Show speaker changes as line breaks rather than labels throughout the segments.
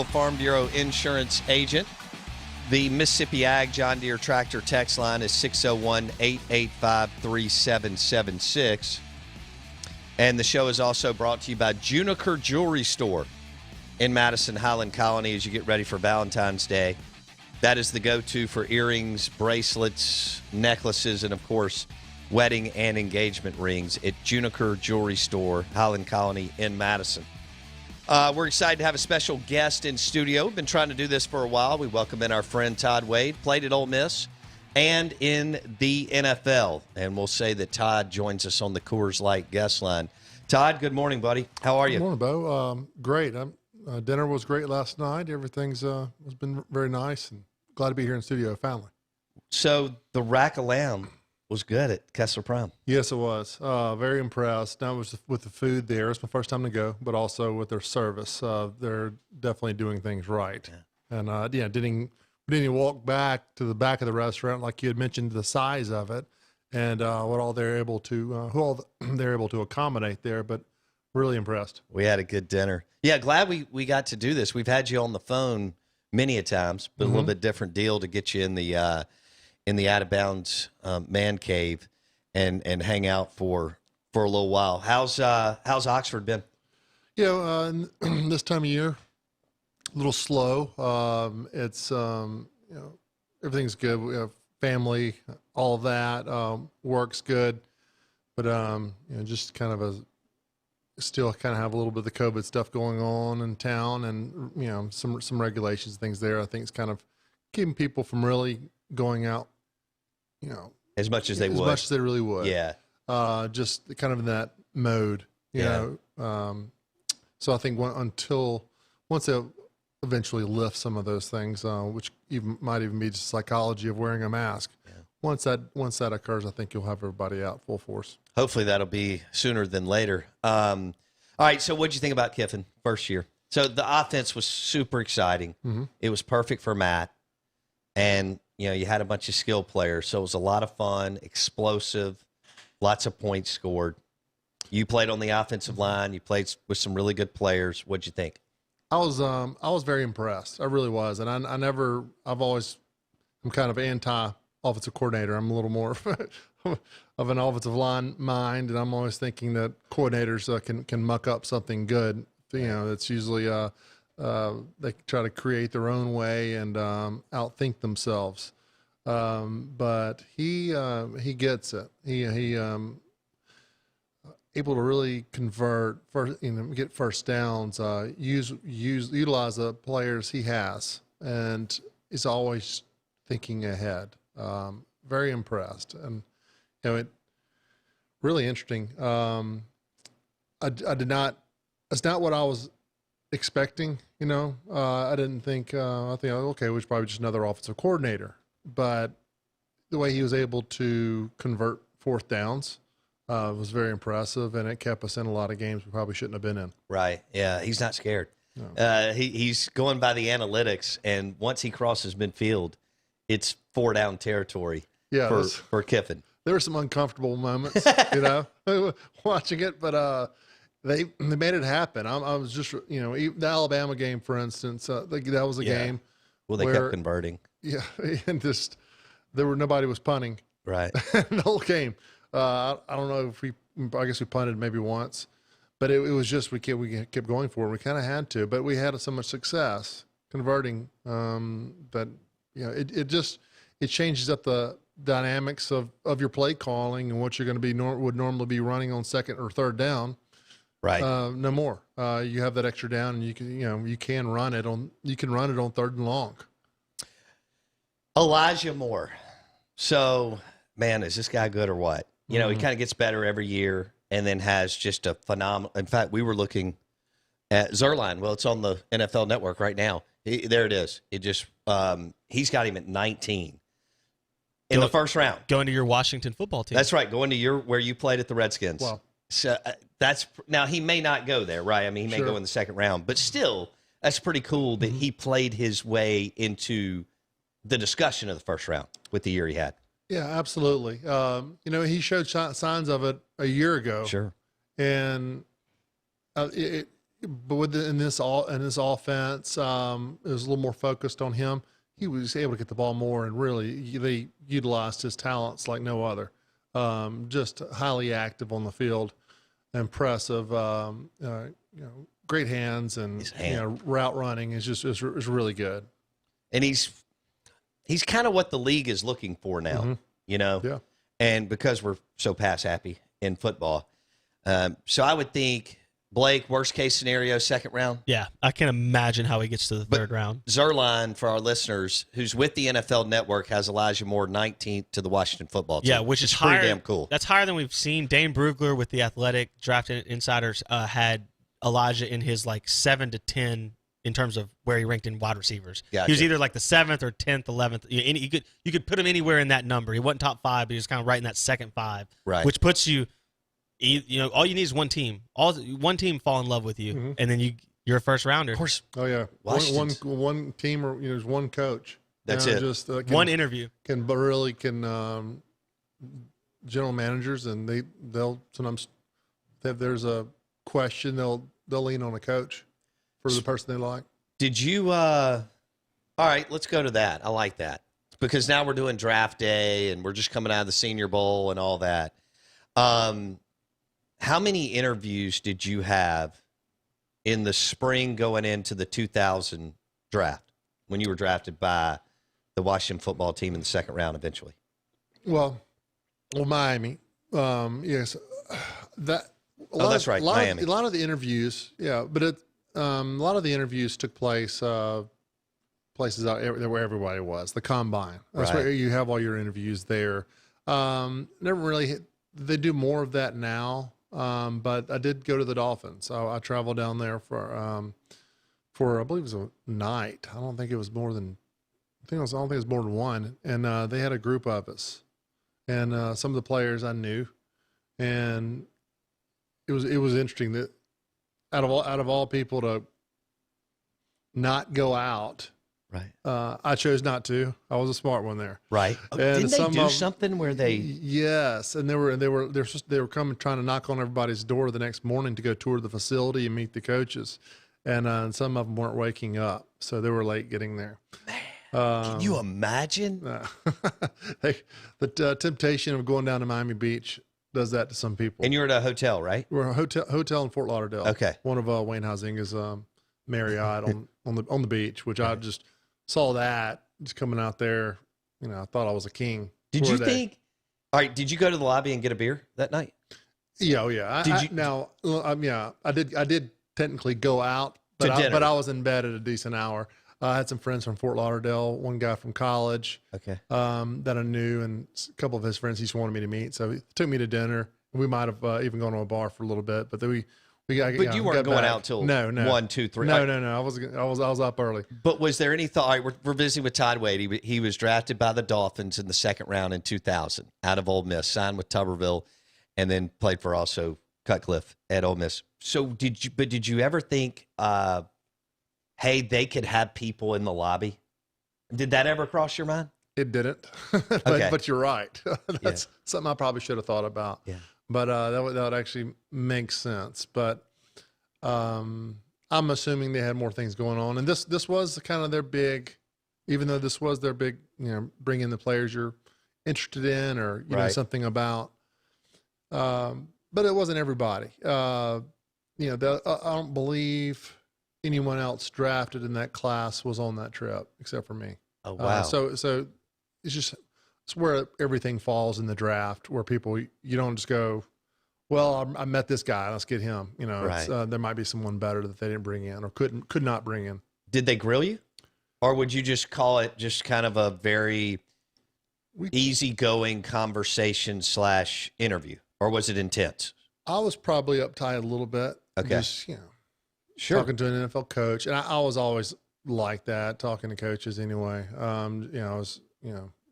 Farm Bureau insurance agent. The Mississippi Ag John Deere tractor text line is 601-885-3776. And the show is also brought to you by Juniker Jewelry Store in Madison, Highland Colony as you get ready for Valentine's Day. That is the go-to for earrings, bracelets, necklaces, and, of course, wedding and engagement rings at Juniker Jewelry Store, Highland Colony in Madison. We're excited to have a special guest in studio. We've been trying to do this for a while. We welcome in our friend Todd Wade, played at Ole Miss and in the NFL. And we'll say that Todd joins us on the Coors Light guest line. Todd, good morning, buddy. How are you?
Good morning, Bo. Great. Dinner was great last night. Everything's has been very nice, and glad to be here in studio finally.
So the rack of lamb was good at Kessler Prime.
Yes, it was. Very impressed. Not just with the food there. It's my first time to go, but also with their service. They're definitely doing things right. Yeah. And didn't even walk back to the back of the restaurant like you had mentioned the size of it and what all they're able to they're able to accommodate there. But really impressed.
We had a good dinner. Yeah, glad we got to do this. We've had you on the phone many a times, but a little bit different deal to get you in the out of bounds man cave and hang out for a little while. How's Oxford been?
This time of year, a little slow. It's everything's good. We have family, all of that. Work's good, but just kind of still kind of have a little bit of the COVID stuff going on in town, and some regulations, things there. I think it's kind of keeping people from really going out.
As much as they
really would.
Yeah.
Just kind of in that mode, you know. So I think once they eventually lift some of those things, which might even be just psychology of wearing a mask. Yeah. Once that occurs, I think you'll have everybody out full force.
Hopefully that'll be sooner than later. All right. So what'd you think about Kiffin first year? So the offense was super exciting. Mm-hmm. It was perfect for Matt, and you had a bunch of skill players, so it was a lot of fun, explosive, lots of points scored. You played on the offensive line. You played with some really good players. What'd you think?
I was very impressed. I really was, and I'm kind of anti-offensive coordinator. I'm a little more of an offensive line mind, and I'm always thinking that coordinators can muck up something good. It's usually they try to create their own way and outthink themselves. But he gets it. He able to really convert, get first downs, utilize the players he has, and is always thinking ahead. Very impressed, and it really interesting. I did not. It's not what I was expecting. I didn't think. I think okay, it was probably just another offensive coordinator, but the way he was able to convert fourth downs was very impressive, and it kept us in a lot of games we probably shouldn't have been in.
Right. Yeah, he's not scared. No. He's going by the analytics, and once he crosses midfield, it's 4-down territory.
Yeah,
for Kiffin.
There were some uncomfortable moments, watching it, but they made it happen. I was just, the Alabama game, for instance, that was a game.
Well, they kept converting.
Yeah, and just nobody was punting.
Right.
The whole game. I don't know if I guess we punted maybe once, but it was just we kept going for it. We kind of had to, but we had so much success converting that it changes up the dynamics of your play calling and what you're going to be would normally be running on second or third down.
Right.
No more. You have that extra down, and you can run it on third and long.
Elijah Moore. So, man, is this guy good or what? He kind of gets better every year, and then has just a phenomenal. In fact, we were looking at Zerline. Well, it's on the NFL Network right now. There it is. It just he's got him at 19 in the first round.
Going to your Washington football team.
That's right. Going to where you played at the Redskins.
Wow.
So now he may not go there, right? I mean, he may go in the second round, but still, that's pretty cool that he played his way into the discussion of the first round with the year he had.
Yeah, absolutely. He showed signs of it a year ago.
Sure.
And it but in this offense, it was a little more focused on him. He was able to get the ball more, and really they utilized his talents like no other. Just highly active on the field, impressive. Great hands, and route running is really good.
And he's kind of what the league is looking for now.
Yeah.
And because we're so pass happy in football, so I would think Blake, worst case scenario, second round.
Yeah, I can't imagine how he gets to the third round.
Zerline, for our listeners, who's with the NFL Network, has Elijah Moore 19th to the Washington football team.
Yeah, which is
pretty
higher,
damn cool.
That's higher than we've seen. Dane Brugler with the Athletic Draft Insiders had Elijah in his 7 to 10 in terms of where he ranked in wide receivers.
Gotcha.
He was either the 7th or 10th, 11th. You could put him anywhere in that number. He wasn't top 5, but he was kind of right in that second 5,
right?
Which puts you. All you need is one team. One team fall in love with you, and then you're a first rounder.
Of course.
Oh yeah, one team, or there's one coach.
That's it.
Just
one interview
can general managers, and they'll sometimes, if there's a question, they'll lean on a coach for the person they like.
Did you? All right, let's go to that. I like that because now we're doing draft day, and we're just coming out of the Senior Bowl and all that. How many interviews did you have in the spring going into the 2000 draft when you were drafted by the Washington football team in the second round eventually?
Well, Miami. Yes.
That's right, Miami.
A lot of the interviews, but a lot of the interviews took place places out where everybody was. The Combine. That's where you have all your interviews there. Never really. They do more of that now. But I did go to the Dolphins. I traveled down there for I believe it was a night. I don't think it was more than one. And they had a group of us, and some of the players I knew, and it was interesting that out of all people to not go out.
Right.
I chose not to. I was a smart one there.
Right.
And
didn't they do something where they?
Yes, and they were coming trying to knock on everybody's door the next morning to go tour the facility and meet the coaches, and some of them weren't waking up, so they were late getting there.
Man, can you imagine?
The temptation of going down to Miami Beach does that to some people.
And you're at a hotel, right?
We're at a hotel in Fort Lauderdale.
Okay.
One of Wayne Huizinga's Marriott on the beach, which I just saw that just coming out there. I thought I was a king.
Did you think? All right. Did you go to the lobby and get a beer that night?
Yeah. Oh yeah. I did technically go out, but I was in bed at a decent hour. I had some friends from Fort Lauderdale, one guy from college,
okay,
that I knew, and a couple of his friends he just wanted me to meet. So he took me to dinner. We might have even gone to a bar for a little bit, but then we
But you weren't going out till
no
1, 2, 3.
No. I was up early.
But was there any thought? All right, we're visiting with Todd Wade. He was drafted by the Dolphins in the second round in 2000 out of Ole Miss, signed with Tuberville, and then played for also Cutcliffe at Ole Miss. So did you ever think, hey, they could have people in the lobby? Did that ever cross your mind?
It didn't, but you're right. That's something I probably should have thought about.
Yeah.
But that would actually make sense. But I'm assuming they had more things going on, and this was kind of their big, even though this was their big, bring in the players you're interested in or you know something about. But it wasn't everybody. I don't believe anyone else drafted in that class was on that trip except for me.
Oh wow!
So it's where everything falls in the draft, where people, you don't just go, well, I met this guy, let's get him. There might be someone better that they didn't bring in or could not bring in.
Did they grill you, or would you just call it just kind of a very easygoing conversation / interview, or was it intense?
I was probably uptight a little bit.
Okay,
just,
sure.
Talking to an NFL coach, and I was always like that, talking to coaches anyway.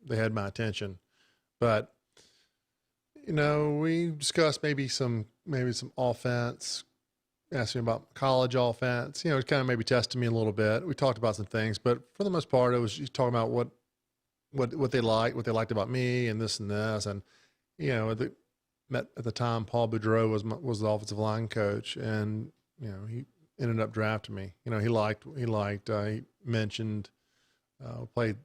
They had my attention, but we discussed maybe some offense, asked me about college offense, kind of maybe tested me a little bit. We talked about some things, but for the most part, it was just talking about what they liked about me and this, and met at the time, Paul Boudreau was the offensive line coach, and he ended up drafting me. He he mentioned played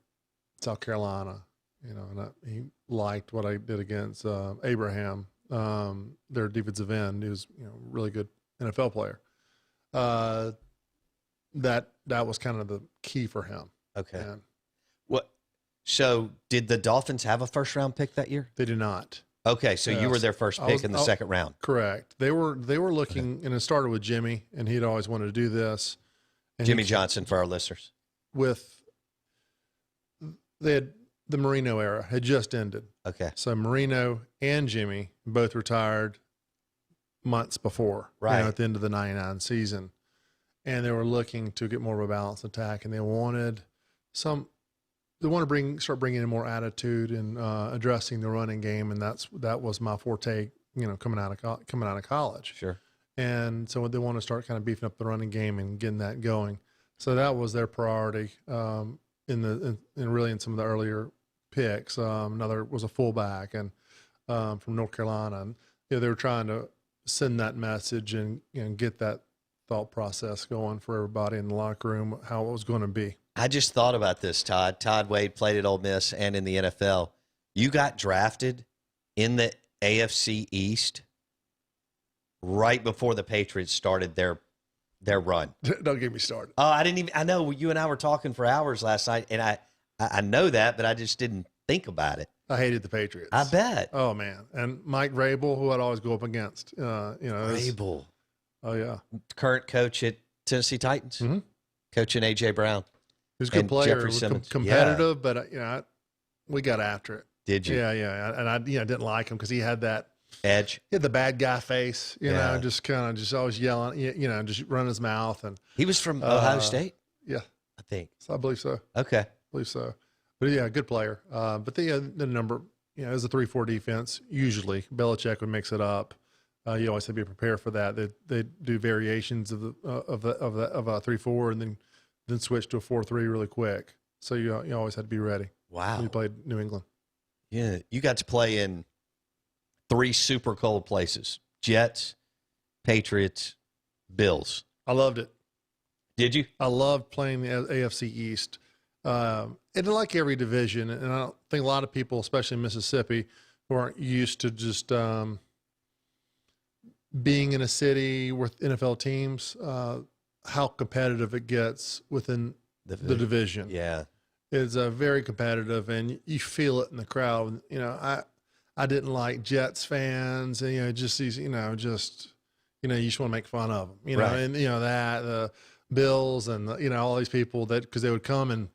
South Carolina, and he liked what I did against Abraham, their defensive end. He was really good NFL player. That was kind of the key for him.
Okay.
And
What? So did the Dolphins have a first-round pick that year?
they did not.
Okay, so you were
Yes.
their first pick in the second round.
Correct. They were looking, and it started with Jimmy, and he'd always wanted to do this. And
Jimmy Johnson for our listeners.
They had the Marino era had just ended.
Okay.
So Marino and Jimmy both retired months before,
Right.
at the end of the 99 season. And they were looking to get more of a balanced attack, and they wanted start bringing in more attitude and addressing the running game, and that was my forte, coming out of college.
Sure.
And so they want to start kind of beefing up the running game and getting that going. So that was their priority in some of the earlier picks. Another was a fullback and from North Carolina, and they were trying to send that message and get that thought process going for everybody in the locker room, how it was going to be.
I just thought about this, Todd. Todd Wade played at Ole Miss and in the NFL. You got drafted in the AFC East right before the Patriots started their run.
Don't get me started.
Oh, I know you and I were talking for hours last night, and I know that, but I just didn't think about it.
I hated the Patriots.
I bet.
Oh, man. And Mike Vrabel, who I'd always go up against.
Vrabel.
Oh, yeah.
Current coach at Tennessee Titans.
Mhm.
Coaching A.J. Brown.
He was a good
And
player.
Jeffrey Simmons.
Competitive, but, we got after it.
Did you?
Yeah. And I didn't like him because he had that.
Edge.
He had the bad guy face,
Yeah.
just always yelling, just running his mouth. And
He was from Ohio State,
yeah,
I think.
so I believe so.
Okay.
But yeah, good player. But the number, it was a 3-4 defense. Usually Belichick would mix it up. You always had to be prepared for that. They do variations of a 3-4 and then switch to a 4-3 really quick. So you always had to be ready.
Wow.
When you played New England.
Yeah. You got to play in 3 super cold places: Jets, Patriots, Bills.
I loved it.
Did you?
I loved playing the AFC East. And like every division, and I don't think a lot of people, especially in Mississippi, who aren't used to just being in a city with NFL teams, how competitive it gets within the division.
Yeah.
It's very competitive, and you feel it in the crowd. I didn't like Jets fans, and just these, you just want to make fun of them,
Right.
and the Bills and all these people because they would come and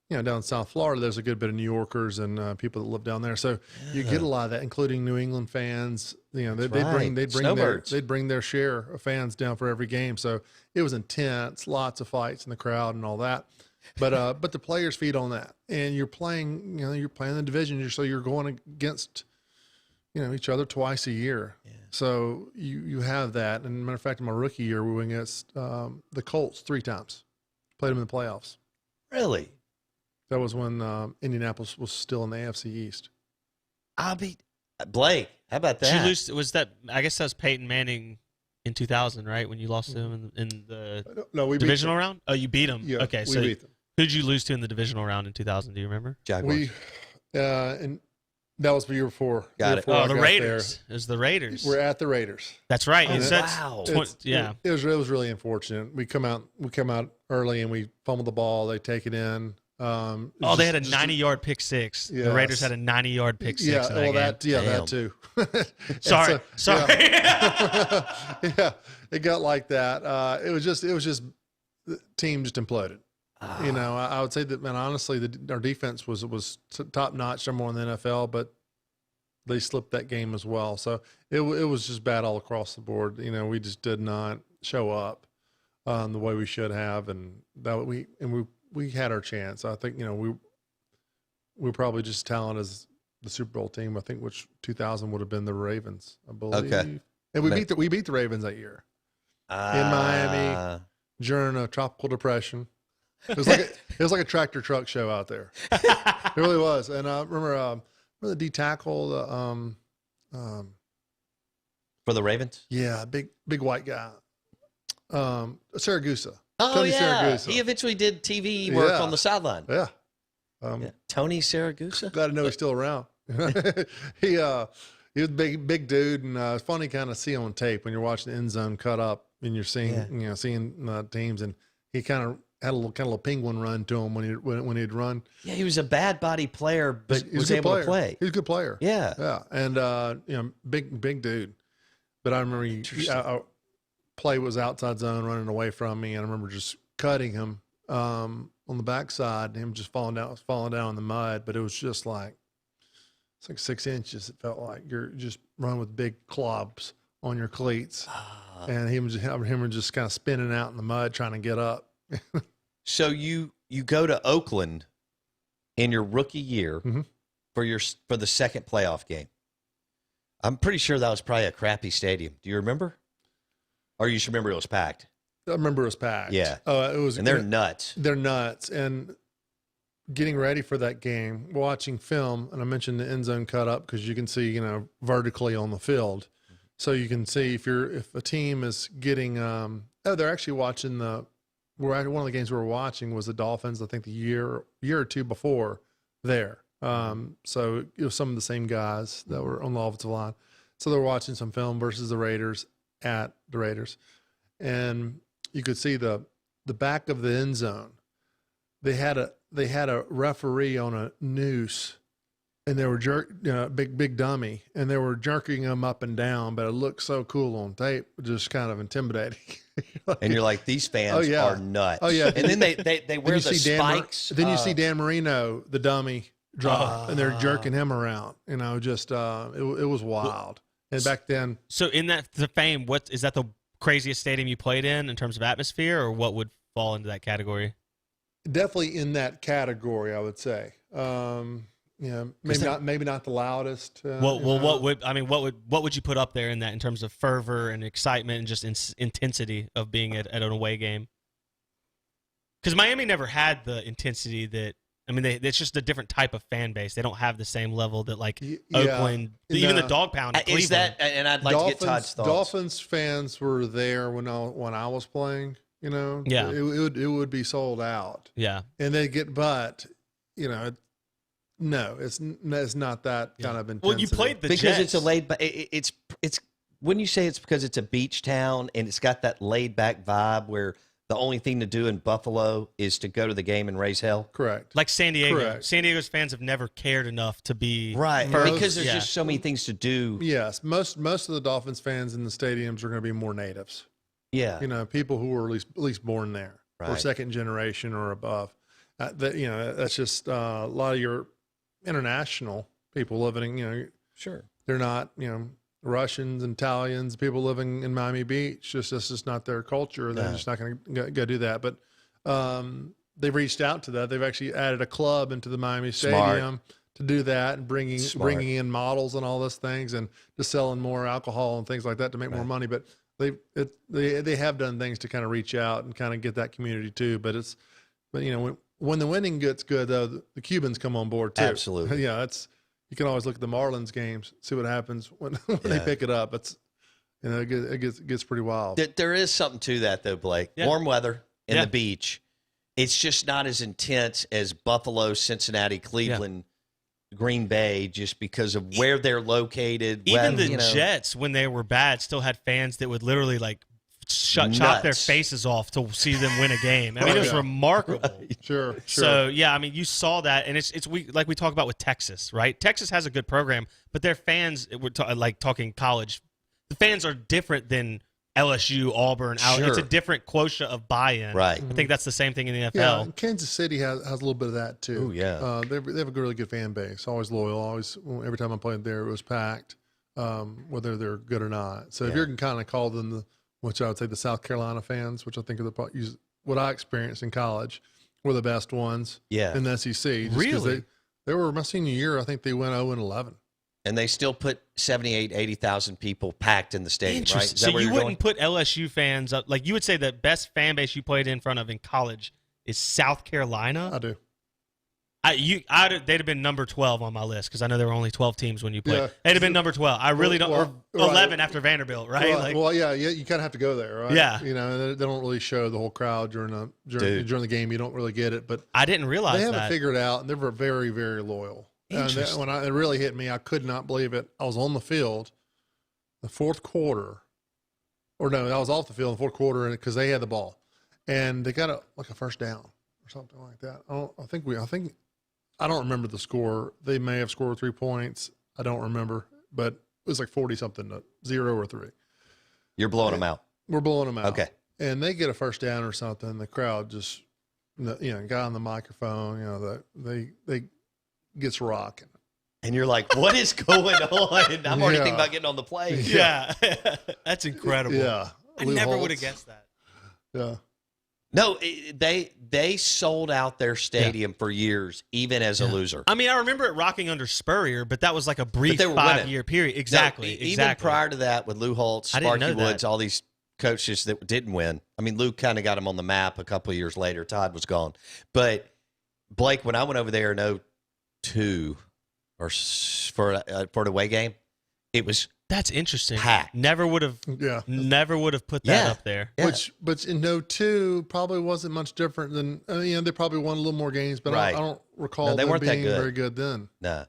down in South Florida, there's a good bit of New Yorkers and people that live down there, so you get a lot of that, including New England fans. They'd bring their share of fans down for every game, so it was intense, lots of fights in the crowd and all that. But the players feed on that, and you're playing the division, so you're going against each other twice a year.
Yeah.
So you have that. And matter of fact, in my rookie year, we went against the Colts 3 times. Played them in the playoffs.
Really?
That was when Indianapolis was still in the AFC East.
I'll beat Blake. How about
Did
that?
you lose? Was that? I guess that was Peyton Manning in 2000, right? When you lost to him in the
No, we
divisional round. Oh, you beat him.
Yeah,
okay,
we
so
beat them.
who did you lose to in the divisional round in 2000? Do you remember?
Jaguars.
And that was the year before.
Got it.
Oh, the Raiders. It was the Raiders.
We're at the Raiders.
That's right.
Oh,
It said
wow.
yeah.
It was really unfortunate. We come out early and we fumble the ball. They take it in.
They had a 90-yard pick six.
Yes.
The Raiders had a 90-yard pick six.
Yeah,
in that game.
Damn.
that too.
Sorry.
Yeah, it got like that. It was just the team just imploded. I would say that, man, honestly, our defense was top notch, number one in the NFL, but they slipped that game as well. So it was just bad all across the board. We just did not show up the way we should have, and we had our chance. I think we're probably just as talented as the Super Bowl team. I think which 2000 would have been the Ravens, I believe.
Okay.
And we beat the Ravens that year in Miami during a tropical depression. It was like a tractor truck show out there. It really was. And I remember the D tackle,
For the Ravens?
big white guy. Saragusa.
Oh,
Tony
yeah.
Saragusa.
He eventually did TV work on the sideline.
Yeah.
Yeah. Tony Saragusa?
Glad to know he's still around. He was a big dude, and it's funny kind of see on tape when you're watching the end zone cut up and you're seeing seeing teams, and he kind of had a little penguin run to him when he'd run.
Yeah, he was a bad body player, but was able to play.
He was a good player.
Yeah,
and big dude. But I remember play was outside zone running away from me, and I remember just cutting him on the backside, and him just falling down in the mud. But it was just like it's like 6 inches. It felt like you're just running with big clops on your cleats, and him just kind of spinning out in the mud trying to get up.
So you go to Oakland in your rookie year for the second playoff game. I'm pretty sure that was probably a crappy stadium. Do you remember? Or you should remember it was packed.
I remember it was packed.
Yeah.
It was,
and they're nuts.
They're nuts. And getting ready for that game, watching film, and I mentioned the end zone cut up because you can see, vertically on the field. So you can see if a team is getting they're actually watching one of the games we were watching was the Dolphins, I think the year or two before there. So it was some of the same guys that were on the offensive line. So they're watching some film versus the Raiders at the Raiders. And you could see the back of the end zone. They had a referee on a noose, and they were big dummy, and they were jerking him up and down, but it looked so cool on tape, just kind of intimidating.
And you're like, these fans are nuts.
Oh yeah.
And then they wear the spikes.
Then you see Dan Marino, the dummy, drop, and they're jerking him around. Just it was wild. And back then,
so in the fame, what is that the craziest stadium you played in terms of atmosphere, or what would fall into that category?
Definitely in that category, I would say. Maybe not the loudest.
What would you put up there in that in terms of fervor and excitement and just intensity of being at an away game? Because Miami never had the intensity that. It's just a different type of fan base. They don't have the same level that Oakland, even the dog pound.
Is that? And I'd like to get Todd's thoughts.
Dolphins fans were there when I was playing.
Yeah,
it would be sold out.
Yeah,
and they get, but no, it's not that kind of intensity.
Well, you played the
because
Jets.
It's a laid back. It's when you say it's because it's a beach town and it's got that laid back vibe where the only thing to do in Buffalo is to go to the game and raise hell.
Correct.
Like San Diego.
Correct.
San Diego's fans have never cared enough to be
right because there's just so many things to do.
Yes, most of the Dolphins fans in the stadiums are going to be more natives.
Yeah,
people who were at least born there or second generation or above. That's just a lot of your international people living.
Sure,
they're not Russians and Italians, people living in Miami Beach. That's just not their culture. They're just not going to go do that. But they've reached out to that. They've actually added a club into the Miami Stadium to do that, and bringing in models and all those things, and just selling more alcohol and things like that to make more money. But they have done things to kind of reach out and kind of get that community too. But when the winning gets good, though, the Cubans come on board too.
Absolutely.
Yeah, you can always look at the Marlins games, see what happens when they pick it up. It's it gets pretty wild.
There is something to that though, Blake. Yeah. Warm weather and the beach. It's just not as intense as Buffalo, Cincinnati, Cleveland, Green Bay, just because of where they're located.
Even the Jets, when they were bad, still had fans that would literally chop their faces off to see them win a game. It was remarkable.
Sure.
So you saw that, and it's like we talk about with Texas, right? Texas has a good program, but their fans, we're talking college, the fans are different than LSU, Auburn.
Sure.
It's a different quota of buy-in.
Right.
I think that's the same thing in the NFL.
Yeah, and Kansas City has a little bit of that too.
Oh yeah.
They have a really good fan base. Always loyal. Always, every time I played there, it was packed, whether they're good or not. So if you can kind of call them which I would say the South Carolina fans, which I think are what I experienced in college, were the best ones in the SEC.
Really?
They were my senior year. I think they went 0-11.
And they still put 80,000 people packed in the stadium, right? Is that
so
where
you
you're
wouldn't put LSU fans up, like you would say the best fan base you played in front of in college is South Carolina?
I do.
they'd have been number 12 on my list because I know there were only 12 teams when you played.
Yeah.
They'd have been number 12. I really don't. Or 11 after Vanderbilt, right?
Yeah, you kind of have to go there, right?
Yeah.
You know, they don't really show the whole crowd during the game. You don't really get it, but
I didn't realize
they have
that.
it figured out, and they were very, very loyal.
Interesting.
And it really hit me, I could not believe it. I was on the field, the fourth quarter, I was off the field in the fourth quarter because they had the ball, and they got a first down or something like that. I don't remember the score. They may have scored 3 points. I don't remember, but it was like 40-something to 0 or 3.
You're blowing them out.
We're blowing them out.
Okay.
And they get a first down or something. The crowd just, guy on the microphone, they gets rocking.
And you're like, what is going on? I'm already thinking about getting on the plane.
Yeah. That's incredible.
Yeah.
I never would have guessed that.
Yeah.
No, they sold out their stadium for years, even as a loser.
I mean, I remember it rocking under Spurrier, but that was like a brief 5-year period. Exactly.
No, even prior to that, with Lou Holtz, Sparky Woods, all these coaches that didn't win. I mean, Lou kind of got them on the map a couple of years later. Todd was gone. But, Blake, when I went over there in 2002 or for an away game, it was
that's interesting.
Packed.
Never would have put that up there.
Yeah. Which in 2002 probably wasn't much different than they probably won a little more games, but I don't recall
they weren't
being
that good.
very good then.
No.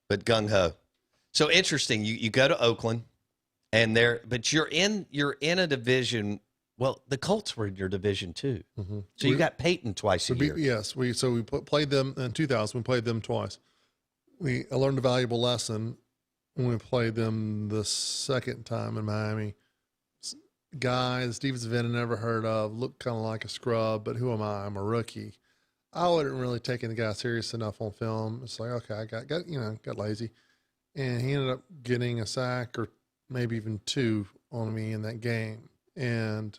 But gung ho. So interesting. You go to Oakland and but you're in a division. Well, the Colts were in your division too. Mm-hmm. So you got Peyton twice a year.
Yes, we played them in 2000. We played them twice. I learned a valuable lesson when we played them the second time in Miami. Guy, the Stevens event I never heard of, looked kind of like a scrub, but who am I? I'm a rookie. I wasn't really taking the guy serious enough on film. It's like, okay, I got lazy. And he ended up getting a sack or maybe even 2 on me in that game. And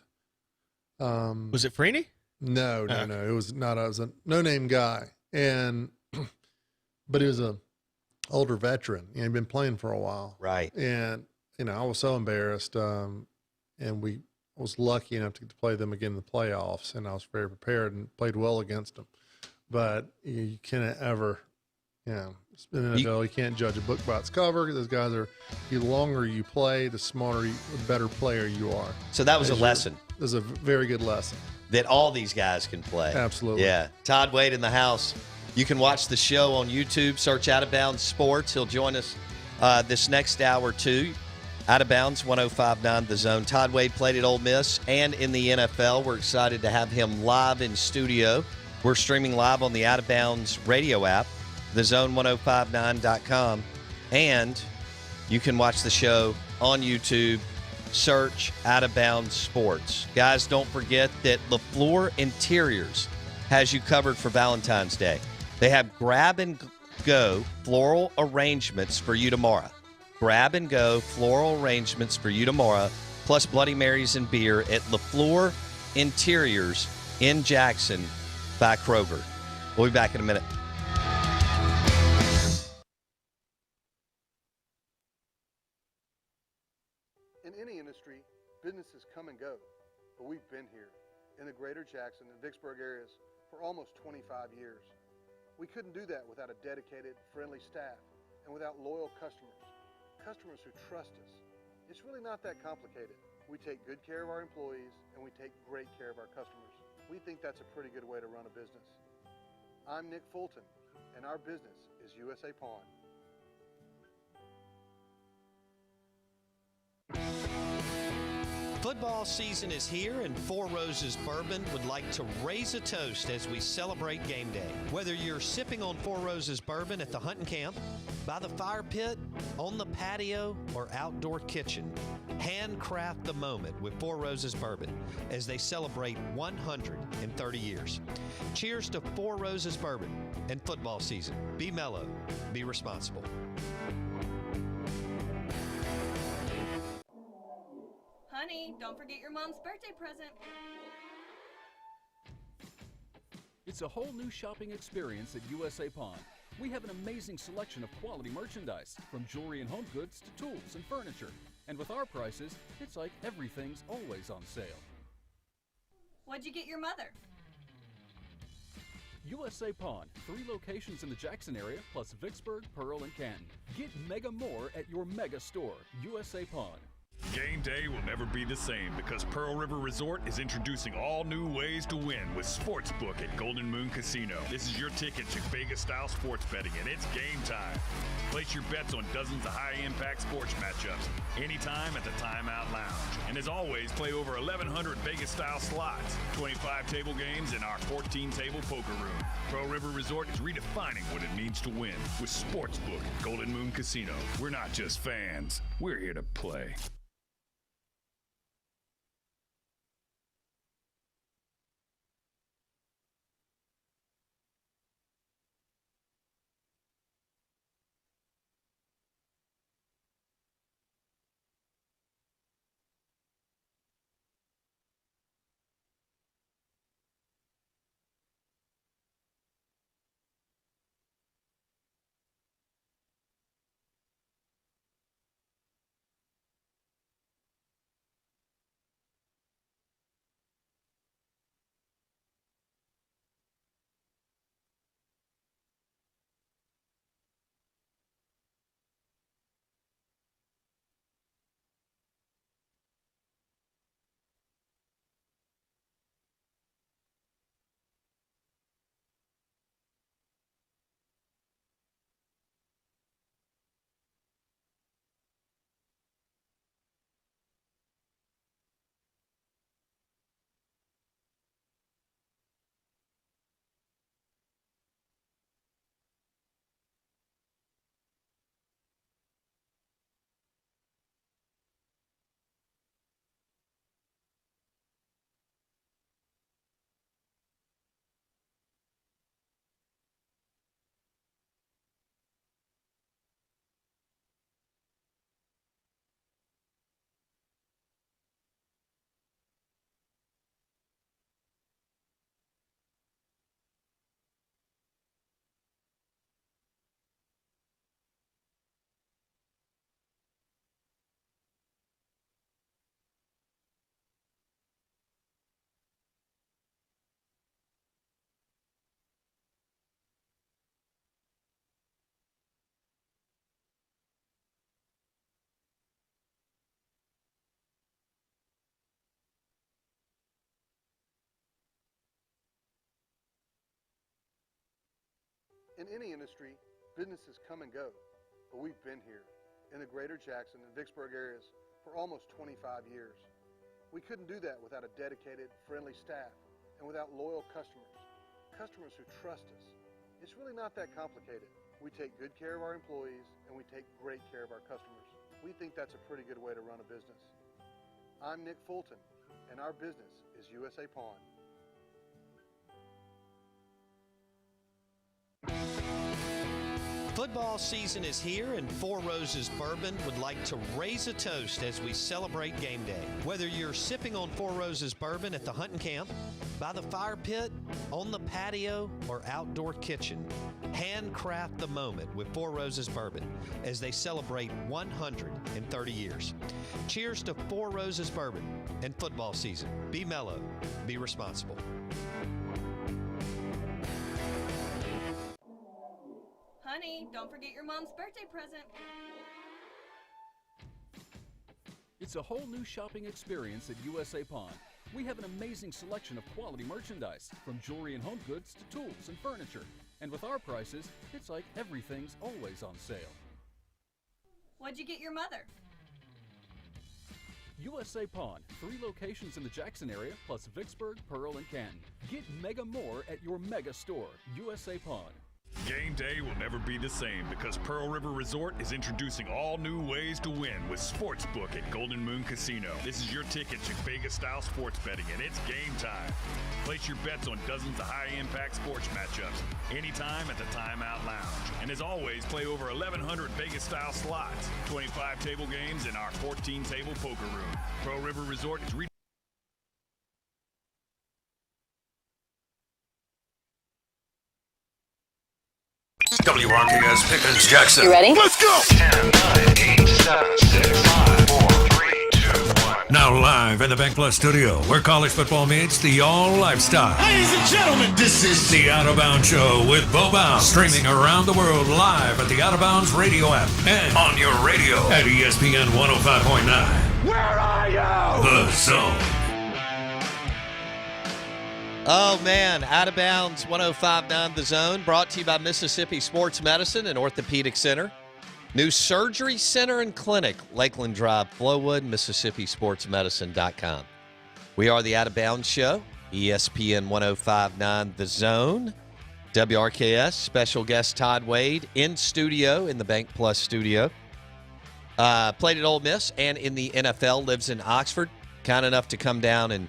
was it Freeney?
No. It was not. I was a no-name guy, but he was a older veteran. He'd been playing for a while,
right?
And I was so embarrassed. And I was lucky enough to get to play them again in the playoffs, and I was very prepared and played well against them. But you can't ever, in the NFL, you can't judge a book by its cover. Those guys the longer you play, the smarter, the better player you are.
So that was a lesson.
It was a very good lesson.
That all these guys can play.
Absolutely.
Yeah. Todd Wade in the house. You can watch the show on YouTube. Search Out of Bounds Sports. He'll join us this next hour, too. Out of Bounds, 105.9 The Zone. Todd Wade played at Ole Miss and in the NFL. We're excited to have him live in studio. We're streaming live on the Out of Bounds radio app, thezone1059.com. And you can watch the show on YouTube. Search Out of Bounds Sports. Guys, don't forget that LaFleur Interiors has you covered for Valentine's Day. They have grab-and-go floral arrangements for you tomorrow. Grab-and-go floral arrangements for you tomorrow, plus Bloody Marys and beer at LaFleur Interiors in Jackson by Kroger. We'll be back in a minute.
In any industry, businesses come and go, but we've been here in the greater Jackson and Vicksburg areas for almost 25 years. We couldn't do that without a dedicated, friendly staff and without loyal customers who trust us. It's really not that complicated. We take good care of our employees and we take great care of our customers. We think that's a pretty good way to run a business. I'm Nick Fulton, and our business is USA Pawn.
Football season is here, and Four Roses Bourbon would like to raise a toast as we celebrate game day. Whether you're sipping on Four Roses Bourbon at the hunting camp, by the fire pit, on the patio, or outdoor kitchen, handcraft the moment with Four Roses Bourbon as they celebrate 130 years. Cheers to Four Roses Bourbon and football season. Be mellow, be responsible.
Honey, don't forget your mom's birthday present.
It's a whole new shopping experience at USA Pawn. We have an amazing selection of quality merchandise, from jewelry and home goods to tools and furniture. And with our prices, it's like everything's always on sale.
What'd you get your mother?
USA Pawn, 3 locations in the Jackson area, plus Vicksburg, Pearl, and Canton. Get mega more at your mega store, USA Pawn.
Game day will never be the same because Pearl River Resort is introducing all new ways to win with Sportsbook at Golden Moon Casino. This is your ticket to Vegas-style sports betting, and it's game time. Place your bets on dozens of high-impact sports matchups anytime at the Timeout Lounge. And as always, play over 1,100 Vegas-style slots, 25 table games, and our 14-table poker room. Pearl River Resort is redefining what it means to win with Sportsbook at Golden Moon Casino. We're not just fans. We're here to play.
In any industry, businesses come and go, but we've been here in the greater Jackson and Vicksburg areas for almost 25 years. We couldn't do that without a dedicated, friendly staff and without loyal customers, customers who trust us. It's really not that complicated. We take good care of our employees and we take great care of our customers. We think that's a pretty good way to run a business. I'm Nick Fulton, and our business is USA Pawn.
Football season is here, and Four Roses Bourbon would like to raise a toast as we celebrate game day. Whether you're sipping on Four Roses Bourbon at the hunting camp, by the fire pit, on the patio, or outdoor kitchen, handcraft the moment with Four Roses Bourbon as they celebrate 130 years. Cheers to Four Roses Bourbon and football season. Be mellow, be responsible.
Honey, don't forget your mom's birthday present.
It's a whole new shopping experience at USA Pawn. We have an amazing selection of quality merchandise, from jewelry and home goods to tools and furniture. And with our prices, it's like everything's always on sale.
What'd you get your mother?
USA Pawn, 3 locations in the Jackson area, plus Vicksburg, Pearl, and Canton. Get mega more at your mega store, USA Pawn.
Game day will never be the same because Pearl River Resort is introducing all new ways to win with Sportsbook at Golden Moon Casino. This is your ticket to Vegas-style sports betting, and it's game time. Place your bets on dozens of high-impact sports matchups anytime at the Timeout Lounge. And as always, play over 1,100 Vegas-style slots, 25 table games, and our 14-table poker room. Pearl River Resort is
WRKS Pickens Jackson.
You ready?
Let's go! 10, 9, 8, 7, 6, 5, 4, 3, 2, 1. Now live in the Bank Plus studio, where college football meets the all lifestyle.
Ladies and gentlemen, this is
the Out of Bounds Show with Bo Bounds, streaming around the world live at the Out of Bounds radio app and on your radio at ESPN 105.9.
Where are you?
The Zone.
Oh, man. Out of Bounds 105.9 The Zone, brought to you by Mississippi Sports Medicine and Orthopedic Center. New surgery center and clinic, Lakeland Drive, Flowwood, MississippiSportsMedicine.com. We are the Out of Bounds Show, ESPN 105.9 The Zone, WRKS, special guest Todd Wade in studio, in the Bank Plus studio. Played at Ole Miss and in the NFL, lives in Oxford. Kind enough to come down and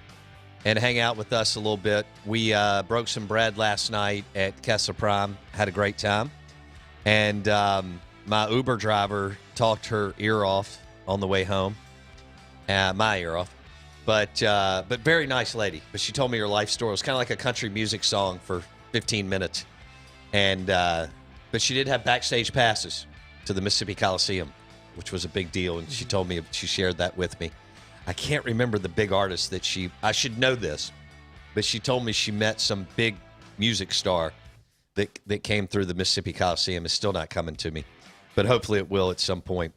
hang out with us a little bit. We broke some bread last night at Kessler Prime, had a great time. And my Uber driver talked her ear off on the way home, my ear off. But very nice lady. But she told me her life story. It was kind of like a country music song for 15 minutes. And but she did have backstage passes to the Mississippi Coliseum, which was a big deal. And she told me, she shared that with me. I can't remember the big artist that I should know this, but she told me she met some big music star that came through the Mississippi Coliseum. It's still not coming to me, but hopefully it will at some point.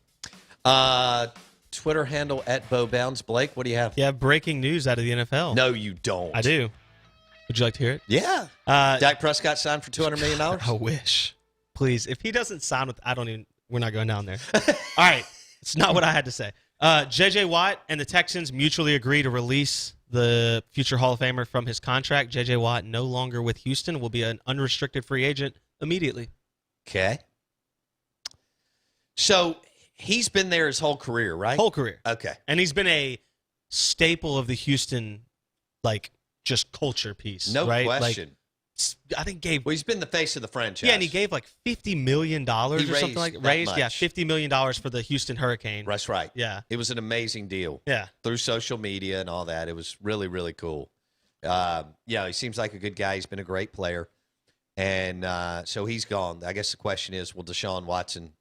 Twitter handle at Bo Bounds. Blake, what do you have?
Yeah, breaking news out of the NFL.
No, you don't.
I do. Would you like to hear it?
Yeah. Dak Prescott signed for $200 million?
I wish. Please. If he doesn't sign with, we're not going down there. All right. It's not what I had to say. J.J. Watt and the Texans mutually agree to release the future Hall of Famer from his contract. J.J. Watt, no longer with Houston, will be an unrestricted free agent immediately.
Okay. So he's been there his whole career, right?
Whole career.
Okay.
And he's been a staple of the Houston, just culture piece.
No
right?
question.
I think
he's been the face of the franchise.
Yeah, and he gave $50 million or something like that. Raised, yeah, $50 million for the Houston Hurricane.
That's right.
Yeah.
It was an amazing deal.
Yeah.
Through social media and all that. It was really, really cool. He seems like a good guy. He's been a great player. And so he's gone. I guess the question is, will Deshaun Watson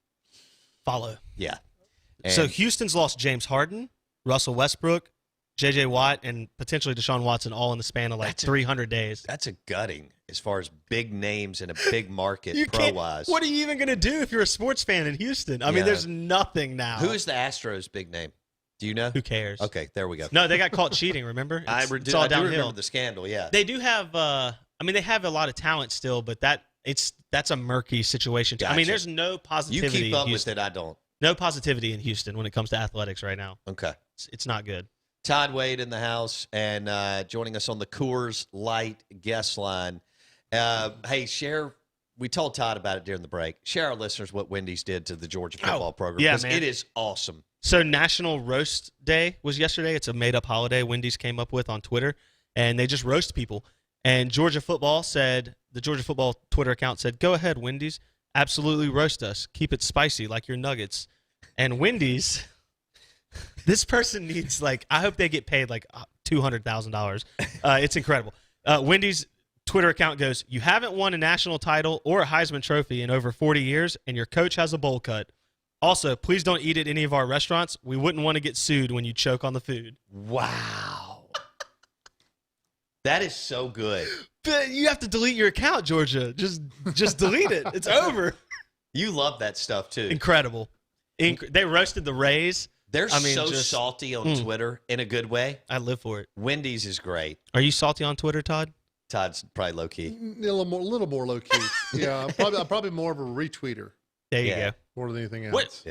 follow?
Yeah.
So Houston's lost James Harden, Russell Westbrook, J.J. Watt, and potentially Deshaun Watson all in the span of 300 days.
That's a gutting as far as big names in a big market pro-wise.
What are you even going to do if you're a sports fan in Houston? I mean, there's nothing now.
Who is the Astros' big name? Do you know?
Who cares?
Okay, there we go.
No, they got caught cheating, remember?
I do remember the scandal, yeah.
They do have they have a lot of talent still, but that's a murky situation. Gotcha. I mean, there's no positivity.
You keep up with it, I don't.
No positivity in Houston when it comes to athletics right now.
Okay.
It's not good.
Todd Wade in the house and joining us on the Coors Light guest line. Hey, we told Todd about it during the break. Share our listeners what Wendy's did to the Georgia football program.
Yeah,
man. It is awesome.
So National Roast Day was yesterday. It's a made-up holiday Wendy's came up with on Twitter, and they just roast people. And the Georgia Football Twitter account said, "Go ahead, Wendy's. Absolutely roast us. Keep it spicy like your nuggets." And Wendy's... This person needs I hope they get paid $200,000. It's incredible. Wendy's Twitter account goes, "You haven't won a national title or a Heisman Trophy in over 40 years, and your coach has a bowl cut. Also, please don't eat at any of our restaurants. We wouldn't want to get sued when you choke on the food."
Wow. That is so good.
But you have to delete your account, Georgia. Just delete it. It's over.
You love that stuff too.
Incredible. They roasted the Rays.
They're salty on Twitter in a good way.
I live for it.
Wendy's is great.
Are you salty on Twitter, Todd?
Todd's probably low key.
A little more low key. Yeah, I'm probably more of a retweeter.
There you go.
More than anything else.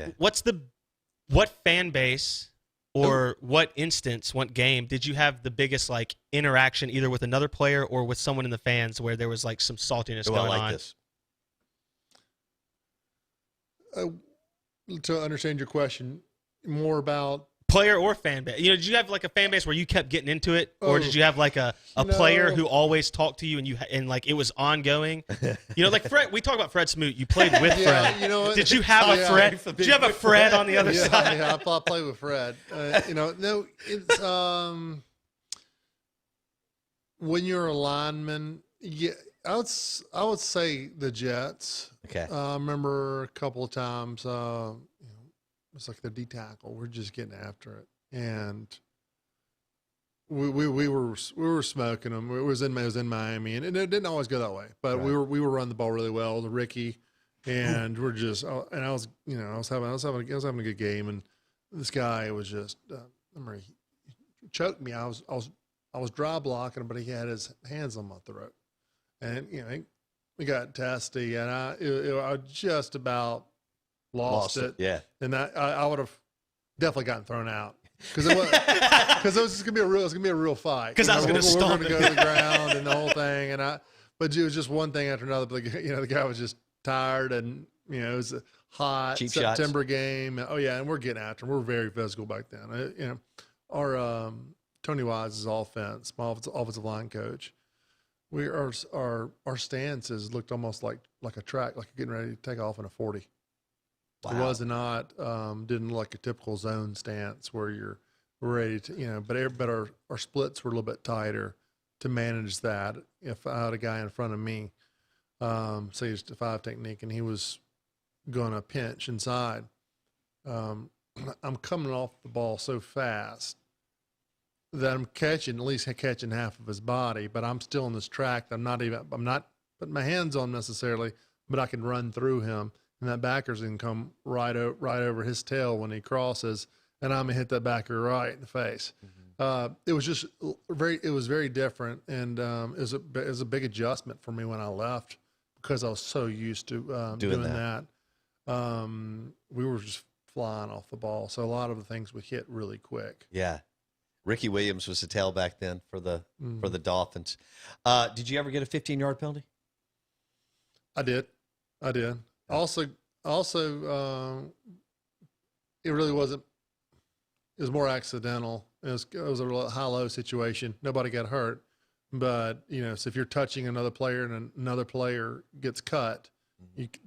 What fan base or what instance, what game did you have the biggest interaction either with another player or with someone in the fans where there was some saltiness going on?
This.
To understand your question, more about
player or fan base. Did you have a fan base where you kept getting into it, or did you have a player who always talked to you and it was ongoing? Fred. We talk about Fred Smoot. You played with Fred. Did you have a Fred? Did you have a Fred on the other side?
Yeah, I played with Fred. No, it's when you're a lineman. Yeah, I would say the Jets.
Okay.
I remember a couple of times. It's like the D tackle. We're just getting after it, and we were smoking them. It was in Miami, and it didn't always go that way. But
Right.
we were running the ball really well. Ricky, and we're just and I was having a good game, and this guy was just I remember he choked me. I was dry blocking him, but he had his hands on my throat, and we got testy, and I just about lost it.
Yeah,
and I would have definitely gotten thrown out. Because it was gonna be a real fight.
Because I was gonna stomp
we're gonna go to the ground and the whole thing, but it was just one thing after another. But the guy was just tired, and it was a hot
Cheap
September
shots.
game. And we're getting after him. We're very physical back then. Our Tony Wise's offense, my offensive line coach. Our stances looked almost like a track, like you're getting ready to take off in a 40.
Wow.
It was not, didn't look like a typical zone stance where you're ready to, but our splits were a little bit tighter to manage that. If I had a guy in front of me, say it's a 5 technique, and he was going to pinch inside, I'm coming off the ball so fast that I'm at least catching half of his body, but I'm still in this track that I'm not putting my hands on necessarily, but I can run through him. And that backer's going to come right over his tail when he crosses, and I'm going to hit that backer right in the face. Mm-hmm. It was just very different, and it was a big adjustment for me when I left because I was so used to doing that. We were just flying off the ball, so a lot of the things we hit really quick.
Yeah. Ricky Williams was the tailback then for the Dolphins. Did you ever get a 15-yard penalty?
I did. Also, it really wasn't. It was more accidental. It was a real high-low situation. Nobody got hurt, but so if you're touching another player and another player gets cut,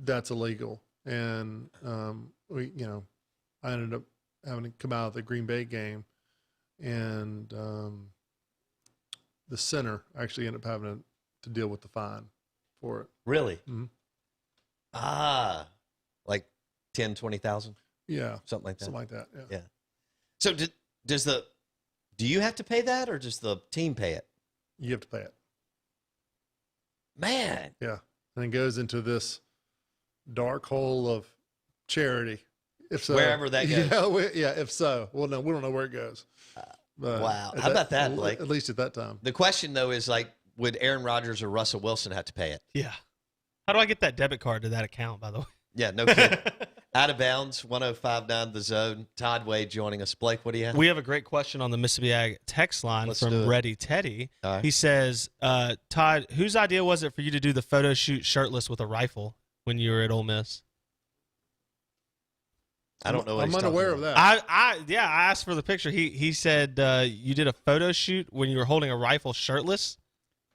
that's illegal. And I ended up having to come out of the Green Bay game, and the center actually ended up having to deal with the fine for it.
Really?
Mm-hmm.
Like 10, 20,000?
Yeah.
Something like that.
Something like that.
Yeah. So do you have to pay that, or does the team pay it?
You have to pay it.
Man.
Yeah. And it goes into this dark hole of charity. If so,
wherever that goes.
Yeah, if so. Well, no, we don't know where it goes. But
wow. How about that, Blake?
At least at that time.
The question, though, is would Aaron Rodgers or Russell Wilson have to pay it?
Yeah. How do I get that debit card to that account, by the way?
Yeah, no kidding. Out of bounds, 105.9 The Zone. Todd Wade joining us. Blake, what do you have?
We have a great question on the Mississippi Ag text line from Ready Teddy.
Right.
He says, Todd, whose idea was it for you to do the photo shoot shirtless with a rifle when you were at Ole Miss?
I don't know what
I'm unaware of that.
I asked for the picture. He said you did a photo shoot when you were holding a rifle shirtless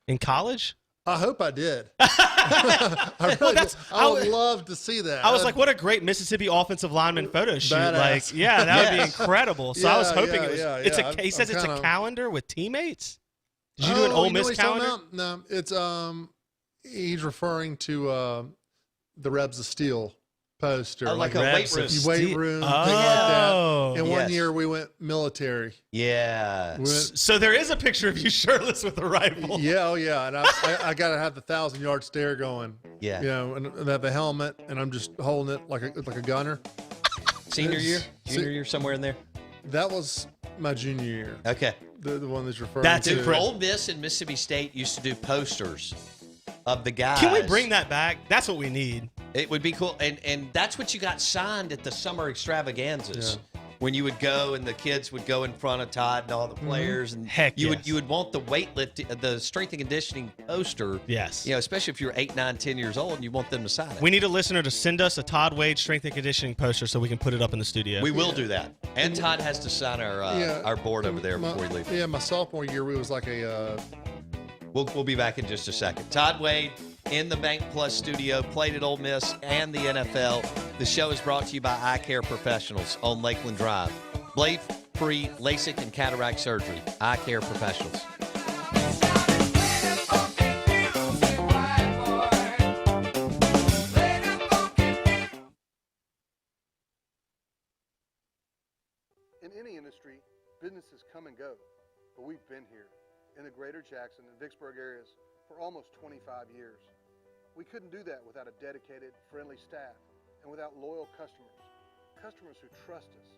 in college?
I hope I did. I would love to see that.
I was like, what a great Mississippi offensive lineman photo shoot.
Badass.
That would be incrable. So I was hoping it was. He says it's a calendar with teammates. Did you do an Ole Miss calendar?
No, it's he's referring to the Rebs of Steel poster.
Oh, like a weight room.
Weight room, thing like that. And one year we went military.
Yeah.
So there is a picture of you shirtless with a rifle.
Yeah, oh yeah. And I got to have the 1,000-yard stare going.
Yeah.
And I have the helmet, and I'm just holding it like a gunner.
Junior year, somewhere in there?
That was my junior year.
Okay.
The one that's referring
That's
to.
incredible.
Ole Miss and Mississippi State used to do posters of the guys.
Can we bring that back? That's what we need.
It would be cool. And that's what you got signed at the summer extravaganzas. Yeah. When you would go and the kids would go in front of Todd and all the players, and you would want the weightlifting, the strength and conditioning poster.
Yes.
Especially if you're 8, 9, 10 years old and you want them to sign it.
We need a listener to send us a Todd Wade strength and conditioning poster so we can put it up in the studio.
We will do that. And Todd has to sign our board over there before we leave.
Yeah, my sophomore year, we was like a.
We'll be back in just a second. Todd Wade in the Bank Plus studio, played at Ole Miss and the NFL. The show is brought to you by Eye Care Professionals on Lakeland Drive. Blade-free LASIK and cataract surgery. Eye Care Professionals.
In any industry, businesses come and go, but we've been here in the greater Jackson and Vicksburg areas for almost 25 years. We couldn't do that without a dedicated, friendly staff and without loyal customers who trust us.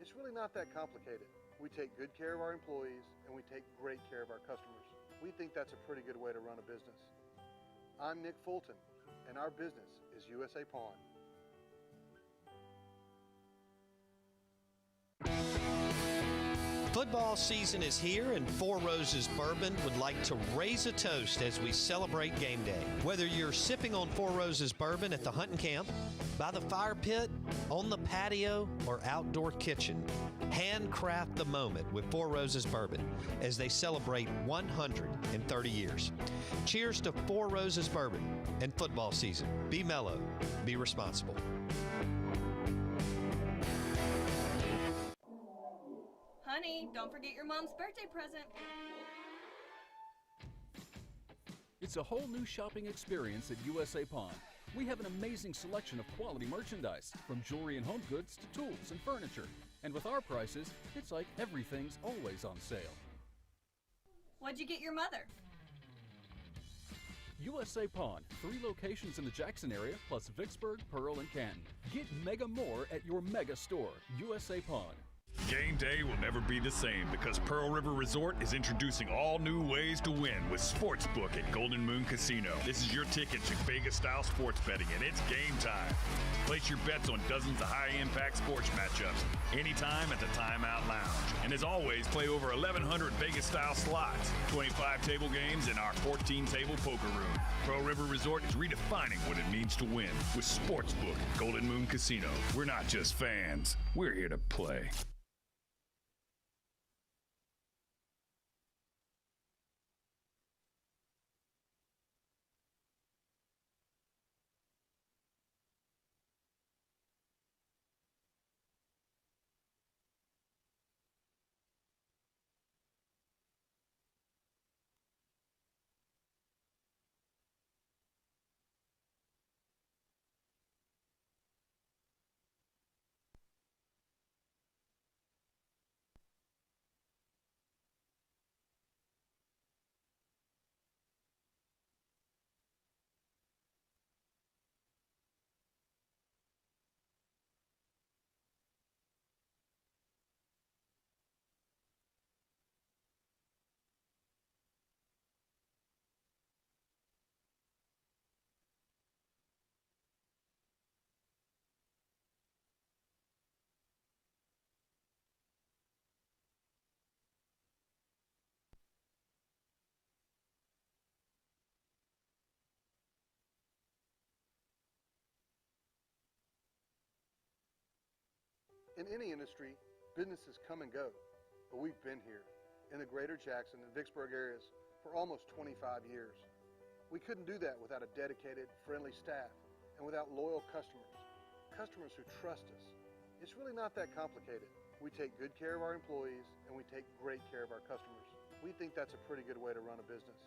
It's really not that complicated. We take good care of our employees and we take great care of our customers. We think that's a pretty good way to run a business. I'm Nick Fulton, and our business is USA Pawn.
Football season is here, and Four Roses Bourbon would like to raise a toast as we celebrate game day. Whether you're sipping on Four Roses Bourbon at the hunting camp, by the fire pit, on the patio, or outdoor kitchen, handcraft the moment with Four Roses Bourbon as they celebrate 130 years. Cheers to Four Roses Bourbon and football season. Be mellow, be responsible.
Honey, don't forget your mom's birthday present.
It's a whole new shopping experience at USA Pawn. We have an amazing selection of quality merchandise, from jewelry and home goods to tools and furniture. And with our prices, it's like everything's always on sale.
What'd you get your mother?
USA Pawn, 3 locations in the Jackson area, plus Vicksburg, Pearl, and Canton. Get mega more at your mega store, USA Pawn.
Game day will never be the same because Pearl River Resort is introducing all new ways to win with Sportsbook at Golden Moon Casino. This is your ticket to Vegas-style sports betting, and it's game time. Place your bets on dozens of high-impact sports matchups anytime at the Timeout Lounge. And as always, play over 1,100 Vegas-style slots, 25 table games, and our 14-table poker room. Pearl River Resort is redefining what it means to win with Sportsbook at Golden Moon Casino. We're not just fans. We're here to play.
In any industry, businesses come and go, but we've been here in the greater Jackson and Vicksburg areas for almost 25 years. We couldn't do that without a dedicated, friendly staff and without loyal customers who trust us. It's really not that complicated. We take good care of our employees and we take great care of our customers. We think that's a pretty good way to run a business.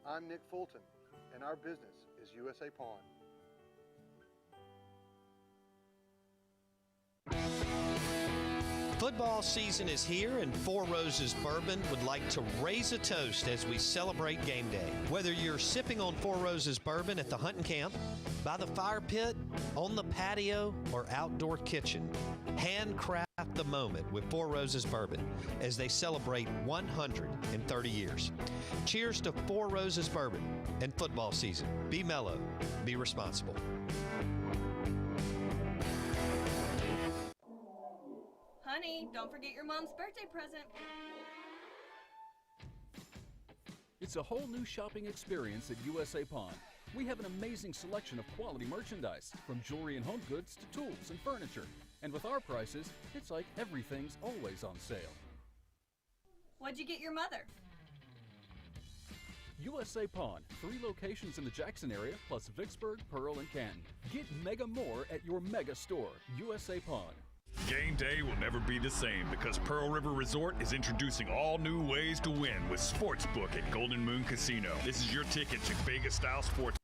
I'm Nick Fulton, and our business is USA Pawn.
Football season is here, and Four Roses Bourbon would like to raise a toast as we celebrate game day. Whether you're sipping on Four Roses Bourbon at the hunting camp, by the fire pit, on the patio, or outdoor kitchen, handcraft the moment with Four Roses Bourbon as they celebrate 130 years. Cheers to Four Roses Bourbon and football season. Be mellow, be responsible.
Honey, don't forget your mom's birthday present.
It's a whole new shopping experience at USA Pawn. We have an amazing selection of quality merchandise, from jewelry and home goods to tools and furniture. And with our prices, it's like everything's always on sale.
What'd you get your mother?
USA Pawn, 3 locations in the Jackson area, plus Vicksburg, Pearl, and Canton. Get mega more at your mega store, USA Pawn.
Game day will never be the same because Pearl River Resort is introducing all new ways to win with Sportsbook at Golden Moon Casino. This is your ticket to Vegas-style sports.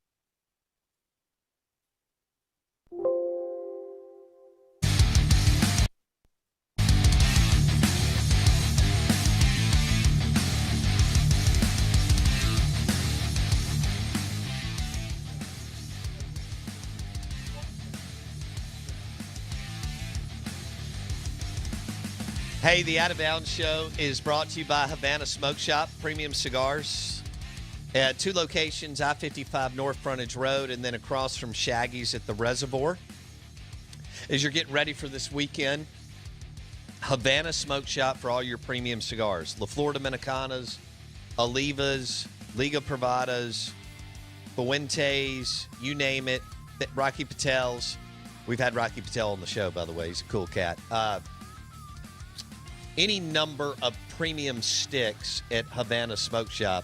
Hey, the Out of Bounds Show is brought to you by Havana Smoke Shop, premium cigars. At 2 locations, I-55 North Frontage Road, and then across from Shaggy's at the Reservoir. As you're getting ready for this weekend, Havana Smoke Shop for all your premium cigars. La Flor Dominicanas, Olivas, Liga Privadas, Fuentes, you name it. Rocky Patel's. We've had Rocky Patel on the show, by the way. He's a cool cat. Any number of premium sticks at Havana Smoke Shop,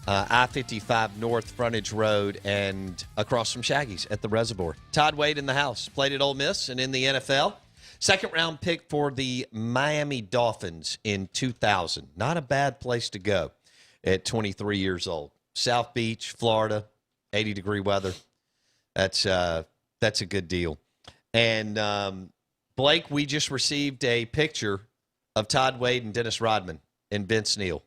I-55 North Frontage Road, and across from Shaggy's at the Reservoir. Todd Wade in the house. Played at Ole Miss and in the NFL. Second-round pick for the Miami Dolphins in 2000. Not a bad place to go at 23 years old. South Beach, Florida, 80-degree weather. That's a good deal. And, Blake, we just received a picture of Todd Wade and Dennis Rodman and Vince Neil.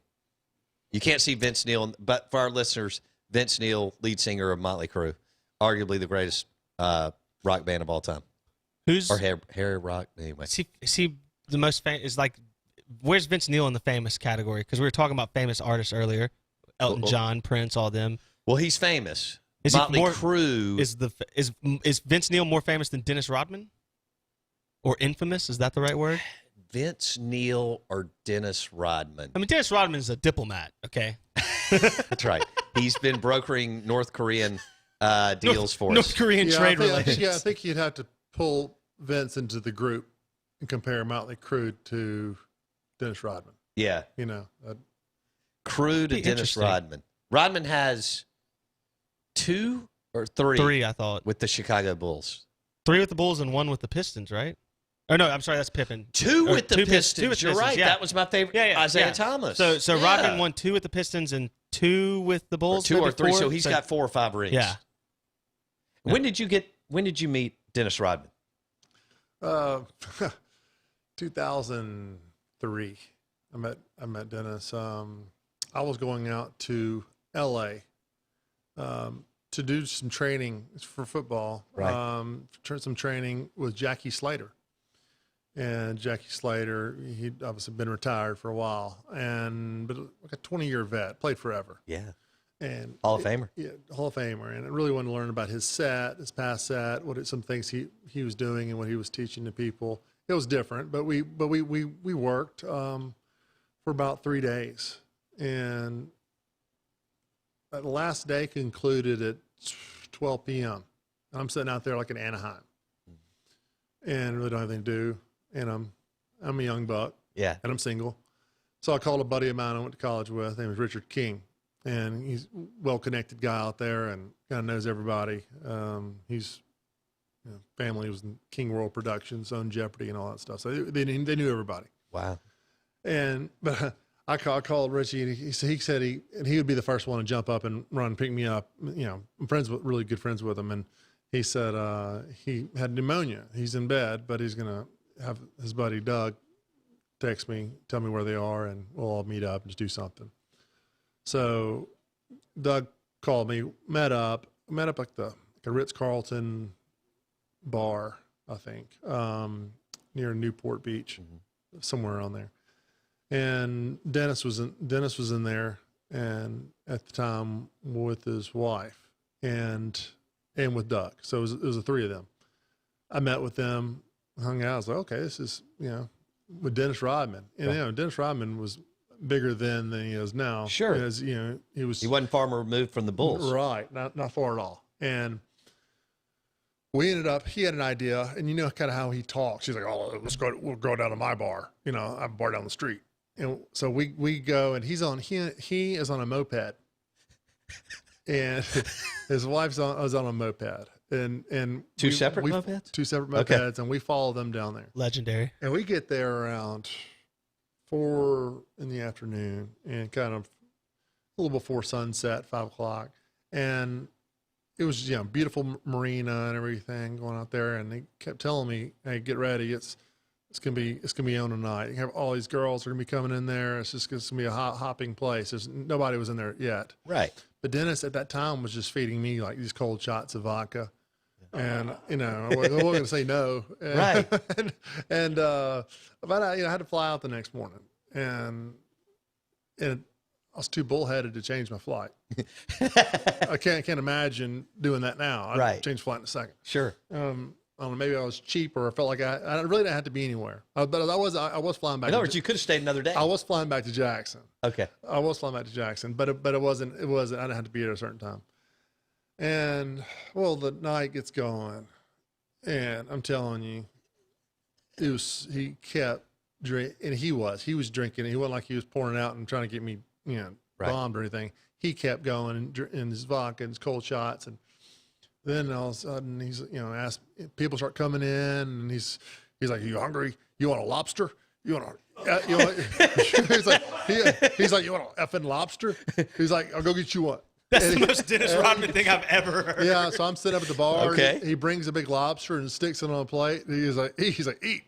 You can't see Vince Neil, but for our listeners, Vince Neil, lead singer of Motley Crue, arguably the greatest rock band of all time. Or Harry Rock, anyway.
Is he the most famous? Where's Vince Neil in the famous category? Because we were talking about famous artists earlier. Elton John, Prince, all them.
Well, he's famous.
Is
Motley Crue.
Is Vince Neil more famous than Dennis Rodman? Or infamous? Is that the right word?
Vince Neil or Dennis Rodman?
I mean, Dennis Rodman is a diplomat, okay?
That's right. He's been brokering North Korean deals for us.
North Korean trade relations.
I think you'd have to pull Vince into the group and compare Motley Crue to Dennis Rodman.
Yeah.
You know.
Crue to Dennis Rodman. Rodman has 2 or 3?
3, I thought.
With the Chicago Bulls.
3 with the Bulls and 1 with the Pistons, right? Oh, no, I'm sorry, that's Pippen.
2 with the Pistons. You're right.
Yeah.
That was my favorite. Isaiah Thomas.
So Rodman won 2 with the Pistons and 2 with the Bulls.
Or 2 or 3.
4,
so he's got 4 or 5 rings.
Yeah.
When did you meet Dennis Rodman?
2003. I met Dennis. I was going out to L.A. To do some training for football.
Right.
Some training with Jackie Slater. And Jackie Slater, he'd obviously been retired for a while, but like a 20-year vet, played forever.
Yeah.
And
Hall of Famer.
Yeah, Hall of Famer. And I really wanted to learn about his past set, some things he was doing and what he was teaching to people. It was different, but we worked for about 3 days. And the last day concluded at 12 p.m. And I'm sitting out there like in Anaheim. And really don't have anything to do. And I'm a young buck.
Yeah. And
I'm single. So I called a buddy of mine I went to college with. His name was Richard King. And he's a well-connected guy out there and kind of knows everybody. His family was in King World Productions, owned Jeopardy and all that stuff. So they knew everybody.
Wow.
But I called Richie, and he said he would be the first one to jump up and run and pick me up. You know, I'm really good friends with him. And he said he had pneumonia. He's in bed, but he's going to have his buddy Doug text me, tell me where they are, and we'll all meet up and just do something. So Doug called me, met up like the Ritz-Carlton bar, I think, near Newport Beach, somewhere around there. And Dennis was in there, and at the time with his wife and with Doug. So it was the 3 of them. I met with them, hung out. I was like, okay, this is with Dennis Rodman, and Dennis Rodman was bigger then than he is now.
Sure.
As he
wasn't far removed from the Bulls.
Right. Not far at all. And we ended up, he had an idea, and kind of how he talks. He's like, oh, we'll go down to my bar. I have a bar down the street. And so we go, and he is on a moped. And his was on a moped. And
two separate mopeds?
2 separate mopeds, and we follow them down there.
Legendary.
And we get there around 4 in the afternoon, and kind of a little before sunset, 5 o'clock. And it was beautiful marina and everything going out there. And they kept telling me, "Hey, get ready! It's gonna be on tonight. You have all these girls are gonna be coming in there. It's just gonna be a hopping place. Nobody was in there yet."
Right.
But Dennis at that time was just feeding me like these cold shots of vodka. And, I wasn't going to say no. And,
Right.
But I had to fly out the next morning. And I was too bullheaded to change my flight. I can't imagine doing that now. I'd
Right.
change flight in a second.
Sure.
I don't know, maybe I was cheap or I felt like I really didn't have to be anywhere. But I was flying back.
In other words, you could have stayed another day.
I was flying back to Jackson.
Okay.
I was flying back to Jackson, but it wasn't, I didn't have to be at a certain time. And the night gets going and I'm telling you, he kept drinking, and he was drinking. He wasn't like he was pouring out and trying to get me,
Right.
bombed or anything. He kept going in his vodka and his cold shots. And then all of a sudden he's, asked, people start coming in and he's like, "You hungry? You want a lobster? You want he's like, "You want an effing lobster?" He's like, "I'll go get you one."
That's the most Dennis Rodman thing I've ever heard.
Yeah, so I'm sitting up at the bar.
Okay.
He brings a big lobster and sticks it on a plate. He's like, "Eat."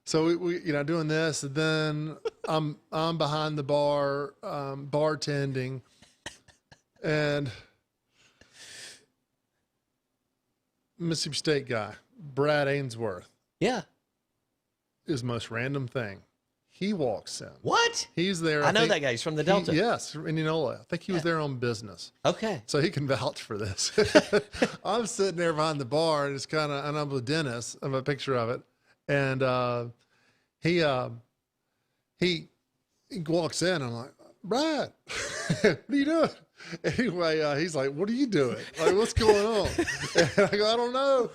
So we doing this, and then I'm behind the bar, bartending, and Mississippi State guy, Brad Ainsworth,
Yeah.
is the most random thing. He walks in.
What?
He's there.
I know
think
that guy. He's from the Delta.
Yes, Indianola. I think he was there on business.
Okay.
So he can vouch for this. I'm sitting there behind the bar, and and I'm with Dennis. I have a picture of it, and he walks in. I'm like, "Brad, what are you doing?" Anyway, he's like, "What are you doing? Like, what's going on?" And I go, "I don't know."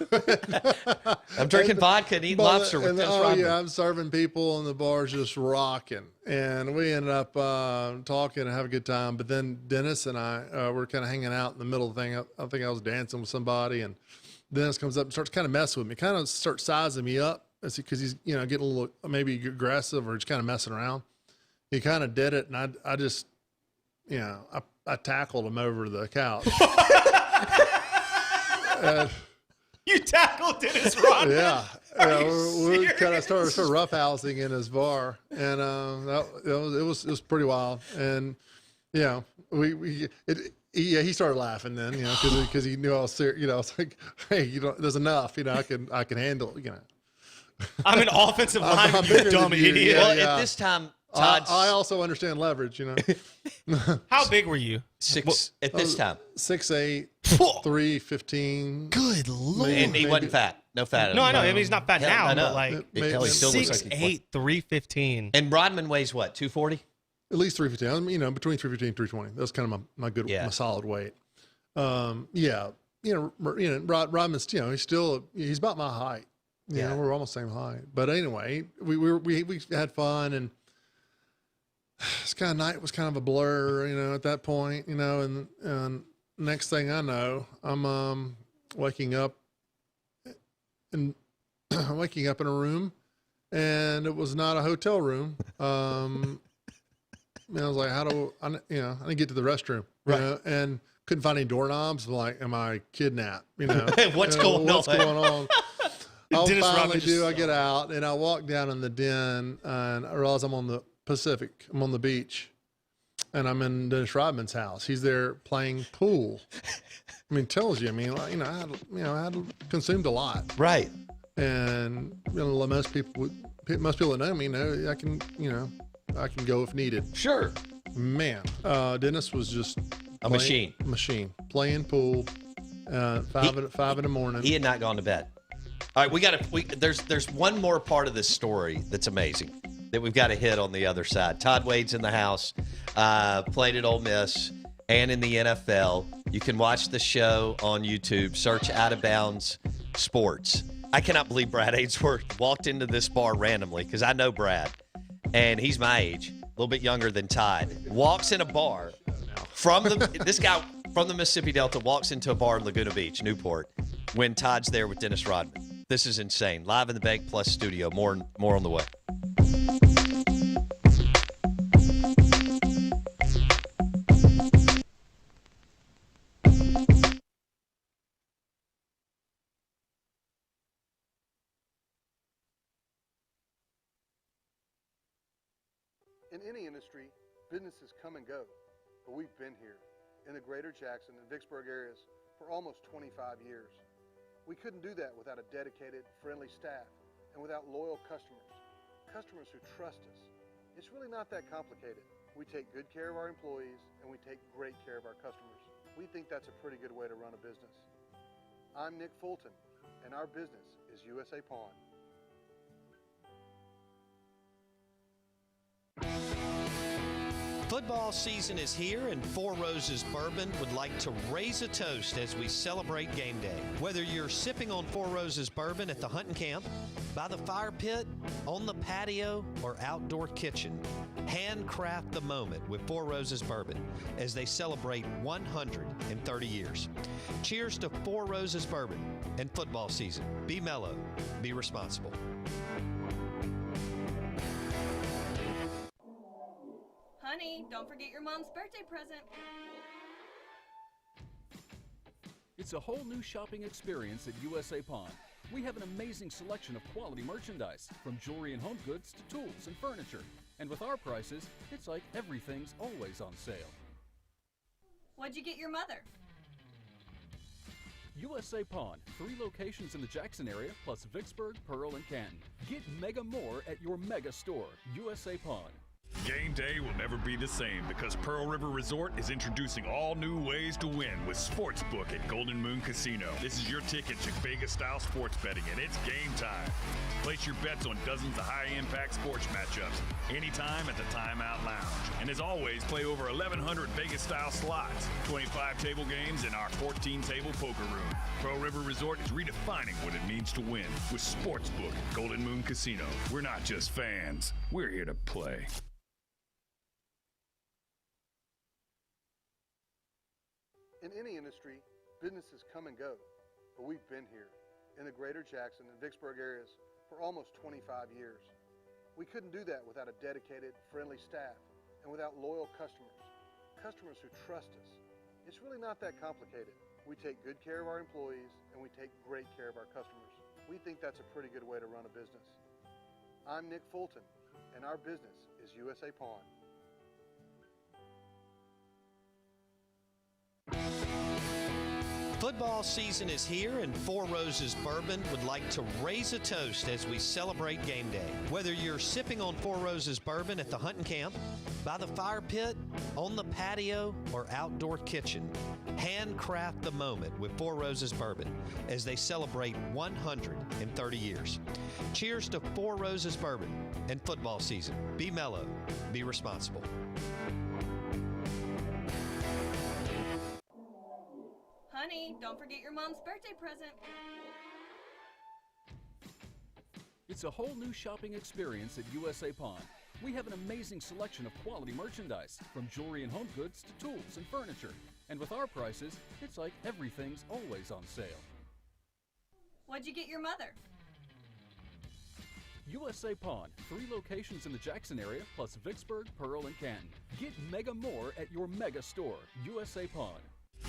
I'm drinking vodka and eating lobster with Dennis Rodman.
Yeah, I'm serving people, and the bar's just rocking. And we ended up talking and having a good time. But then Dennis and I were kind of hanging out in the middle of the thing. I think I was dancing with somebody, and Dennis comes up and starts kind of messing with me, kind of starts sizing me up because he's getting a little maybe aggressive or just kind of messing around. He kind of did it, and I just I tackled him over the couch.
You tackled Dennis Rodman?
Yeah. We kind of started roughhousing in his bar, and it was pretty wild. And he started laughing then, because he knew I was serious. I was like, "Hey, there's enough. I can handle.
I'm an offensive lineman,
I'm
you
bigger
dumb
than you.
idiot.
Well,
Yeah.
at this time, Todd's
I also understand leverage.
How big were you?
at this time.
6'8", 315.
Good lord.
And he wasn't fat. No fat. in
No,
him.
I know. I mean, he's not fat
Hell,
now,
I know.
but like
Hell, he still looks like he's
6'8", 315.
And Rodman weighs what, 240?
At least 315. Between 315 and 320. That's kind of my good,
Yeah.
my solid weight. Rodman's, he's about my height.
Yeah.
We're almost the same height. But anyway, we had fun, and this kind of night was kind of a blur, at that point, and next thing I know, I'm waking up in a room, and it was not a hotel room. I was like, how do I need to get to the restroom,
Right.
and couldn't find any doorknobs. I'm like, am I kidnapped?
What's going on?
What's going on? I
Dennis Rodman
finally
just-
I get out, and I walk down in the den, and I realize I'm on the Pacific. I'm on the beach, and I'm in Dennis Rodman's house. He's there playing pool. I mean, tells you. I mean, I had consumed a lot,
Right.
and most people that know me know I can go if needed.
Sure.
Man, Dennis was just
A machine.
playing pool. 5 in the morning.
He had not gone to bed. All right, there's one more part of this story that's amazing that we've got to hit on the other side. Todd Wade's in the house, played at Ole Miss and in the NFL. You can watch the show on YouTube. Search Out of Bounds Sports. I cannot believe Brad Ainsworth walked into this bar randomly because I know Brad, and he's my age, a little bit younger than Todd. Walks in a bar this guy from the Mississippi Delta walks into a bar in Laguna Beach, Newport, when Todd's there with Dennis Rodman. This is insane. Live in the Bank Plus studio. More on the way.
In any industry, businesses come and go, but we've been here in the greater Jackson and Vicksburg areas for almost 25 years. We couldn't do that without a dedicated, friendly staff and without loyal customers. Customers who trust us. It's really not that complicated. We take good care of our employees and we take great care of our customers. We think that's a pretty good way to run a business. I'm Nick Fulton, and our business is USA Pawn.
Football season is here, and Four Roses Bourbon would like to raise a toast as we celebrate game day. Whether you're sipping on Four Roses Bourbon at the hunting camp, by the fire pit, on the patio, or outdoor kitchen, handcraft the moment with Four Roses Bourbon as they celebrate 130 years. Cheers to Four Roses Bourbon and football season. Be mellow, be responsible.
Honey, don't forget your mom's birthday present.
It's a whole new shopping experience at USA Pawn. We have an amazing selection of quality merchandise, from jewelry and home goods to tools and furniture. And with our prices, it's like everything's always on sale.
What'd you get your mother?
USA Pawn, 3 locations in the Jackson area, plus Vicksburg, Pearl, and Canton. Get mega more at your mega store, USA Pawn.
Game day will never be the same because Pearl River Resort is introducing all new ways to win with Sportsbook at Golden Moon Casino. This is your ticket to Vegas-style sports betting, and it's game time. Place your bets on dozens of high-impact sports matchups anytime at the Timeout Lounge. And as always, play over 1,100 Vegas-style slots, 25 table games, and our 14-table poker room. Pearl River Resort is redefining what it means to win with Sportsbook at Golden Moon Casino. We're not just fans. We're here to play.
In any industry, businesses come and go, but we've been here in the greater Jackson and Vicksburg areas for almost 25 years. We couldn't do that without a dedicated, friendly staff and without loyal customers, customers who trust us. It's really not that complicated. We take good care of our employees and we take great care of our customers. We think that's a pretty good way to run a business. I'm Nick Fulton, and our business is USA Pawn.
Football season is here, and Four Roses Bourbon would like to raise a toast as we celebrate game day. Whether you're sipping on Four Roses Bourbon at the hunting camp, by the fire pit, on the patio, or outdoor kitchen, handcraft the moment with Four Roses Bourbon as they celebrate 130 years. Cheers to Four Roses Bourbon and football season. Be mellow, be responsible.
Honey, don't forget your mom's birthday present.
It's a whole new shopping experience at USA Pawn. We have an amazing selection of quality merchandise, from jewelry and home goods to tools and furniture. And with our prices, it's like everything's always on sale.
What'd you get your mother?
USA Pawn, 3 locations in the Jackson area, plus Vicksburg, Pearl, and Canton. Get mega more at your mega store, USA Pawn.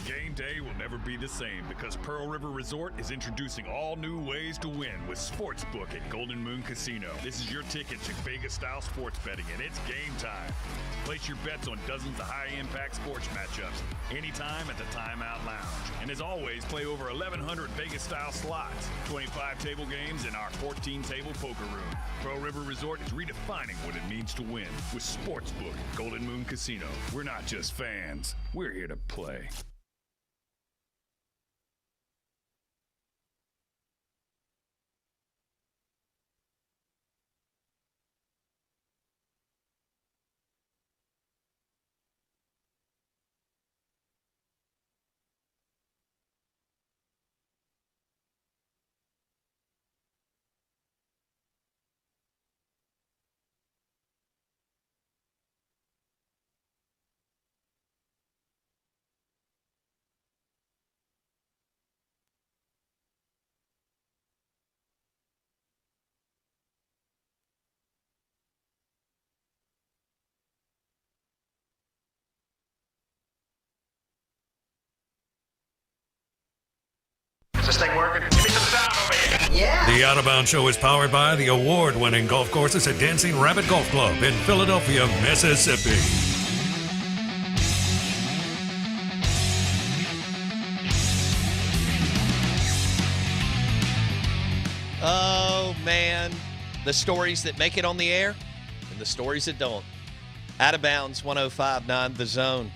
Game day will never be the same because Pearl River Resort is introducing all new ways to win with Sportsbook at Golden Moon Casino. This is your ticket to Vegas-style sports betting, and it's game time. Place your bets on dozens of high-impact sports matchups anytime at the Timeout Lounge. And as always, play over 1,100 Vegas-style slots, 25 table games, and our 14-table poker room. Pearl River Resort is redefining what it means to win with Sportsbook at Golden Moon Casino. We're not just fans. We're here to play.
Is this thing working? Give me some sound over here. Yeah.
The Out of Bounds Show is powered by the award-winning golf courses at Dancing Rabbit Golf Club in Philadelphia, Mississippi.
the stories that make it on the air and the stories that don't. Out of Bounds 105.9 The Zone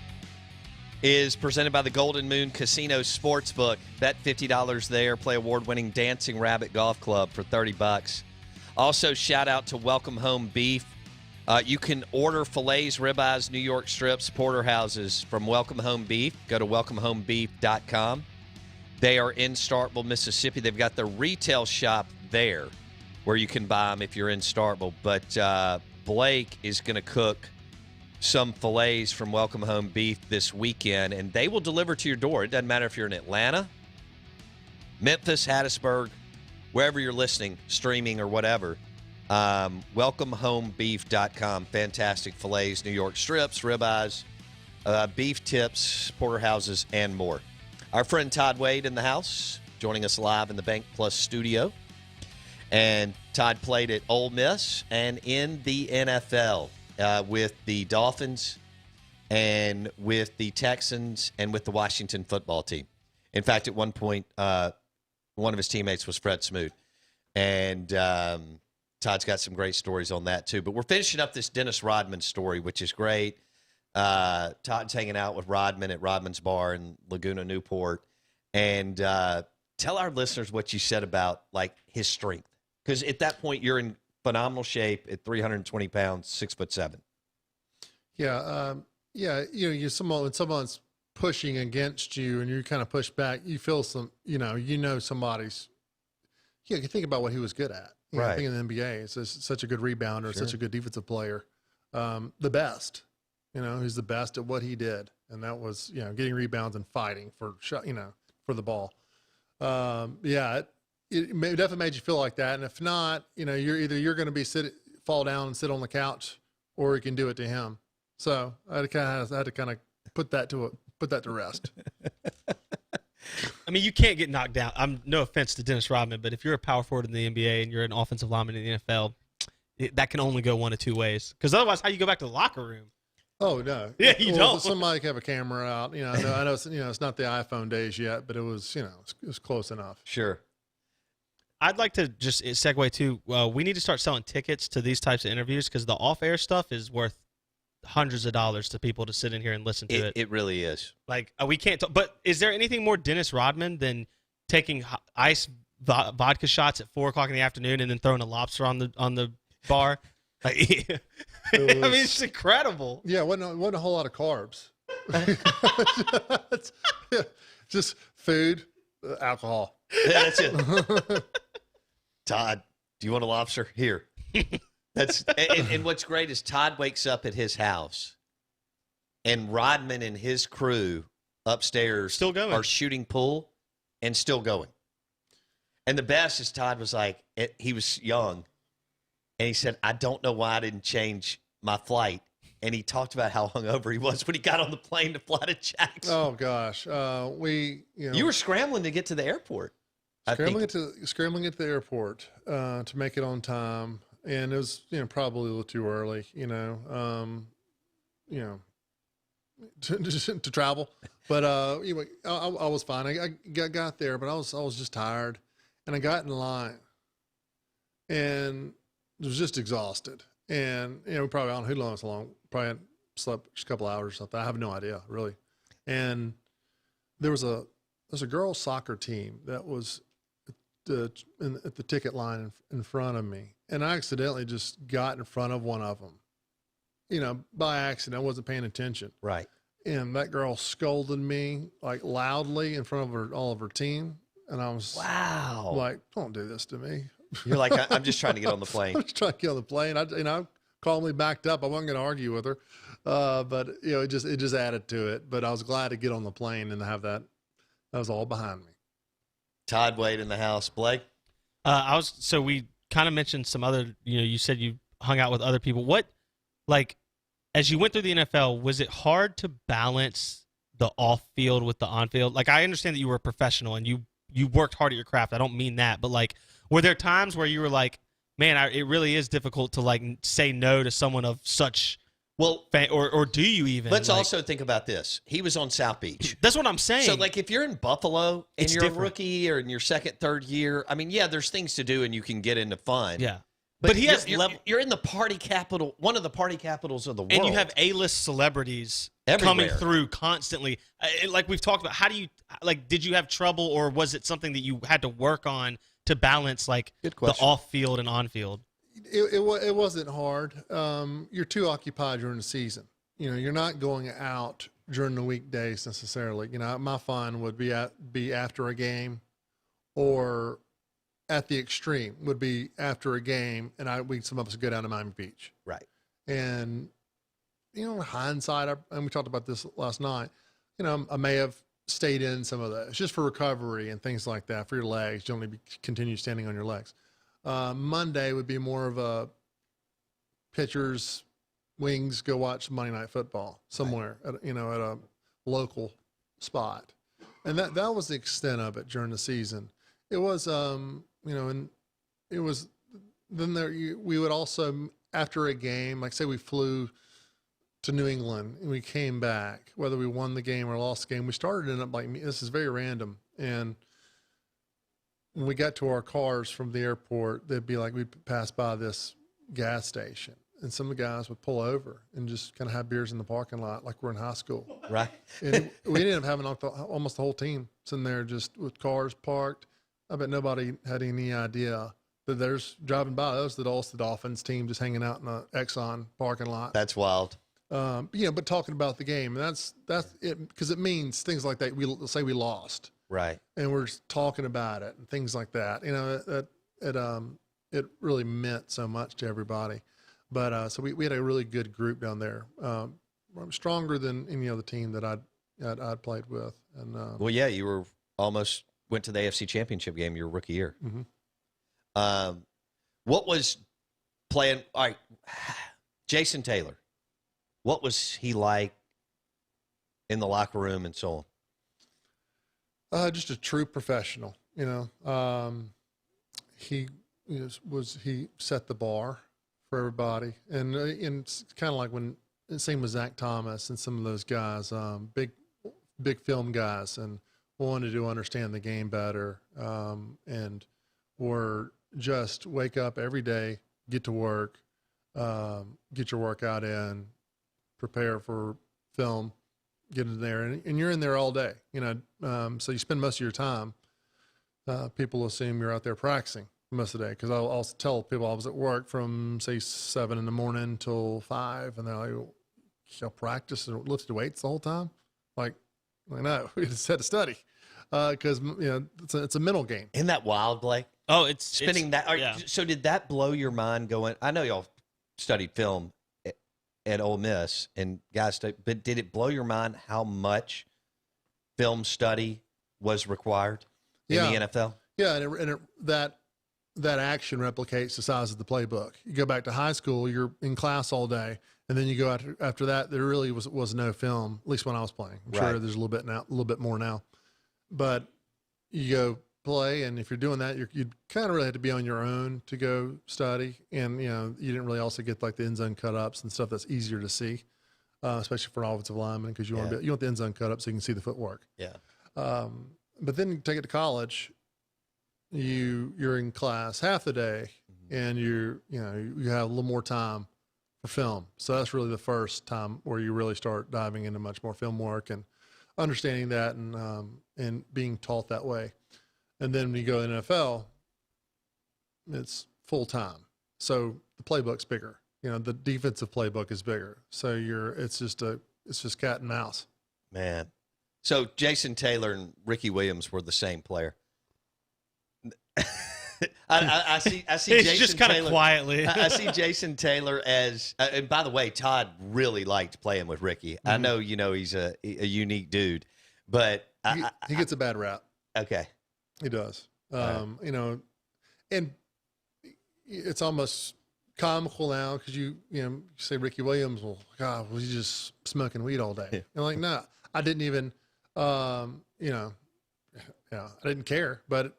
is presented by the Golden Moon Casino Sportsbook. Bet $50 there. Play award-winning Dancing Rabbit Golf Club for $30. Also, shout out to Welcome Home Beef. You can order fillets, ribeyes, New York strips, porterhouses from Welcome Home Beef. Go to welcomehomebeef.com. They are in Starkville, Mississippi. They've got the retail shop there where you can buy them if you're in Starkville. But Blake is going to cook some fillets from Welcome Home Beef this weekend, and they will deliver to your door. It doesn't matter if you're in Atlanta, Memphis, Hattiesburg, wherever you're listening, streaming or whatever. WelcomeHomeBeef.com. Fantastic fillets, New York strips, ribeyes, beef tips, porterhouses, and more. Our friend Todd Wade in the house, joining us live in the Bank Plus studio. And Todd played at Ole Miss and in the NFL with the Dolphins and with the Texans and with the Washington football team. In fact, at one point, one of his teammates was Fred Smoot. And Todd's got some great stories on that, too. But we're finishing up this Dennis Rodman story, which is great. Todd's hanging out with Rodman at Rodman's Bar in Laguna, Newport. And tell our listeners what you said about, like, his strength. Because at that point, you're in phenomenal shape at 320 pounds, 6'7".
Yeah. When someone's pushing against you and you kind of push back, you feel somebody's, you think about what he was good at. I think in the NBA, it's such a good rebounder, such a good defensive player. The best, he's the best at what he did. And that was, getting rebounds and fighting for the ball. It definitely made you feel like that. And if not, you're going to fall down and sit on the couch, or you can do it to him. So I had to kind of put that to rest.
I mean, you can't get knocked down. No offense to Dennis Rodman, but if you're a power forward in the NBA and you're an offensive lineman in the NFL, that can only go one of two ways. Because otherwise, how do you go back to the locker room?
Oh no!
Yeah, you don't.
Somebody can have a camera out. I know. It's not the iPhone days yet, but it was. It was close enough.
Sure.
I'd like to just segue to. We need to start selling tickets to these types of interviews because the off-air stuff is worth hundreds of dollars to people to sit in here and listen to it.
It really is.
Like we can't. But is there anything more Dennis Rodman than taking ice vodka shots at 4:00 in the afternoon and then throwing a lobster on the bar? Like, I mean, it's incredible.
Yeah, wasn't a whole lot of carbs. Just food, alcohol.
Yeah, that's it. Todd, do you want a lobster? Here. And what's great is Todd wakes up at his house, and Rodman and his crew upstairs
still going,
are shooting pool and still going. And the best is Todd was like, he was young, and he said, I don't know why I didn't change my flight. And he talked about how hungover he was when he got on the plane to fly to Jackson.
Oh gosh,
you were scrambling to get to the airport.
Scrambling to the airport to make it on time, and it was probably a little too early, to travel. But anyway, I was fine. I got there, but I was just tired, and I got in line, and was just exhausted. And we probably, I don't know who so long, probably hadn't slept just a couple hours or something. I have no idea really. And there's a girls' soccer team that was at the ticket line in front of me, and I accidentally just got in front of one of them, by accident. I wasn't paying attention.
Right.
And that girl scolded me like loudly in front of all of her team, and I was like, "Don't do this to me."
You're like, I'm just trying to get on the plane.
I'm just trying to get on the plane. I calmly backed up. I wasn't going to argue with her, but it just added to it. But I was glad to get on the plane and have that. That was all behind me.
Todd Wade in the house. Blake?
So we kind of mentioned some other, you said you hung out with other people. What, like, as you went through the NFL, was it hard to balance the off-field with the on-field? Like, I understand that you were a professional and you worked hard at your craft. I don't mean that, but, like, were there times where you were like, man, it really is difficult to, like, say no to someone of such or do you even?
Let's also think about this. He was on South Beach.
That's what I'm saying.
So, like, if you're in Buffalo and you're
different.
A rookie or in your second, third year, I mean, yeah, there's things to do and you can get into fun.
Yeah. But he has
you're in the party capital, one of the party capitals of the world.
And you have A-list celebrities
everywhere
coming through constantly. Like we've talked about, how do you, like, did you have trouble, or was it something that you had to work on to balance, like, the off-field and on-field?
It wasn't hard. You're too occupied during the season. You know, you're not going out during the weekdays necessarily. You know, my fun would be after a game, or at the extreme would be after a game, and some of us go down to Miami Beach.
Right.
And, you know, in hindsight, and we talked about this last night, you know, I may have stayed in some of those just for recovery and things like that for your legs. You don't need to continue standing on your legs. Monday would be more of a pitchers, wings, go watch Monday Night Football somewhere, at a local spot. And that was the extent of it during the season. It was, and it was, then we would also, after a game, like say we flew to New England and we came back, whether we won the game or lost the game, we started in up like, this is very random. And when we got to our cars from the airport, they'd be like, we'd pass by this gas station, and some of the guys would pull over and just kind of have beers in the parking lot like we're in high school.
Right.
And we ended up having almost the whole team sitting there just with cars parked. I bet nobody had any idea that there's driving by. That was the Dolphins team just hanging out in an Exxon parking lot.
That's wild.
But talking about the game, and that's it, because it means things like that. We'll say we lost.
Right.
And we're just talking about it and things like that. You know, it really meant so much to everybody. But so we had a really good group down there, stronger than any other team that I'd played with. And
well, yeah, you were almost went to the AFC Championship game your rookie year.
Mm-hmm.
What was playing? All right, Jason Taylor. What was he like in the locker room and so on?
Just a true professional. You know, he set the bar for everybody, and it's kind of like when same with Zach Thomas and some of those guys, big film guys, and wanted to understand the game better, and were just wake up every day, get to work, get your workout in, prepare for film, get in there, and you're in there all day, you know. So you spend most of your time. People assume you're out there practicing most of the day, because I'll tell people I was at work from say 7 in the morning till 5, and they're like, "You'll practice and lift weights the whole time?" Like, no, we just had to study, because you know it's a mental game.
Isn't that wild, Blake?
Oh, it's
spinning that.
Yeah.
So did that blow your mind? Going, I know y'all studied film at Ole Miss, and guys, but did it blow your mind how much film study was required in the NFL?
Yeah, and that action replicates the size of the playbook. You go back to high school, you're in class all day, and then you go after that. There really was no film, at least when I was playing. I'm sure there's a little bit more now, but you go play, and if you're doing that, you kind of really have to be on your own to go study, and you know you didn't really also get like the end zone cut ups and stuff that's easier to see, especially for an offensive lineman, because you want the end zone cut up so you can see the footwork.
Yeah.
But then you take it to college, you're in class half the day, and you have a little more time for film. So that's really the first time where you really start diving into much more film work and understanding that, and being taught that way. And then when you go to the NFL, it's full time. So the playbook's bigger. You know, the defensive playbook is bigger. So it's just cat and mouse.
Man. So Jason Taylor and Ricky Williams were the same player. I see
it's
Jason
just kind
Taylor,
of quietly.
I see Jason Taylor as, and by the way, Todd really liked playing with Ricky. Mm-hmm. I know, he's a unique dude, but
he gets a bad rap.
Okay.
He does. And it's almost comical now, because you say Ricky Williams, well, God, was he just smoking weed all day? And like, no, I didn't even, I didn't care, but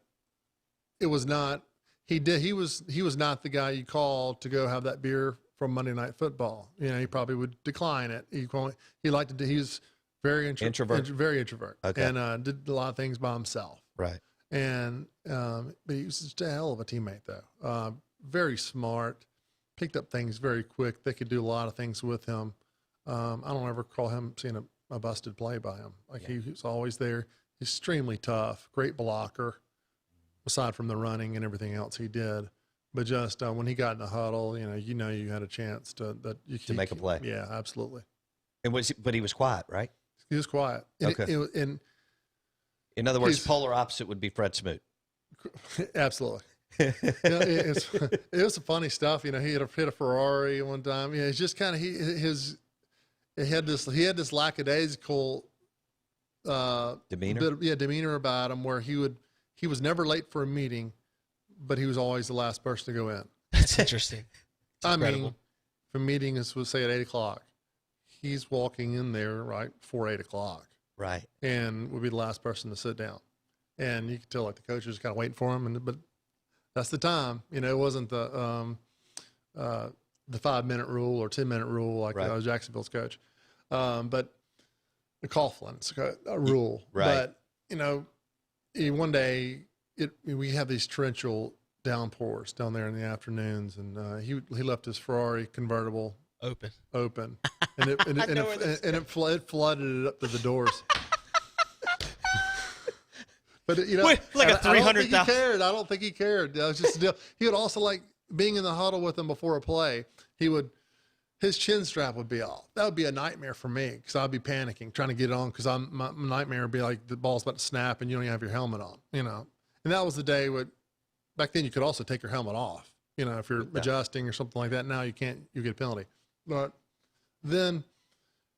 it was not, he was not the guy you called to go have that beer from Monday Night Football. You know, he probably would decline it. He liked to do, he's very introvert. Very introvert. Okay. And did a lot of things by himself.
Right.
And but he was just a hell of a teammate, though. very smart, picked up things very quick. They could do a lot of things with him. I don't ever recall him seeing a busted play by him. Like he was always there. Extremely tough, great blocker, aside from the running and everything else he did. But just when he got in the huddle, you had a chance to
make a play.
Yeah, absolutely.
But he was quiet, right?
He was quiet.
Okay. In other words, polar opposite would be Fred Smoot.
Absolutely. It was some funny stuff. He had hit a Ferrari one time. It's just kind of he had this lackadaisical
demeanor.
Demeanor about him, where he was never late for a meeting, but he was always the last person to go in.
That's interesting.
I mean, if a meeting was say at 8:00, he's walking in there right before 8:00.
Right.
And would be the last person to sit down. And you could tell, like, the coach was kind of waiting for him. But that's the time. It wasn't the 5-minute rule or 10-minute rule like Jacksonville's coach. But the Coughlin's a rule.
Right.
But, one day we have these torrential downpours down there in the afternoons. And he left his Ferrari convertible open. And it flooded it up to the doors. But
like a 300,000.
I don't think he cared. That was just a deal. He would also like being in the huddle with him before a play. His chin strap would be off. That would be a nightmare for me because I'd be panicking trying to get it on because my nightmare would be like the ball's about to snap and you don't even have your helmet on. And that was the day back then you could also take your helmet off. If you're adjusting or something like that. Now you can't. You get a penalty. But then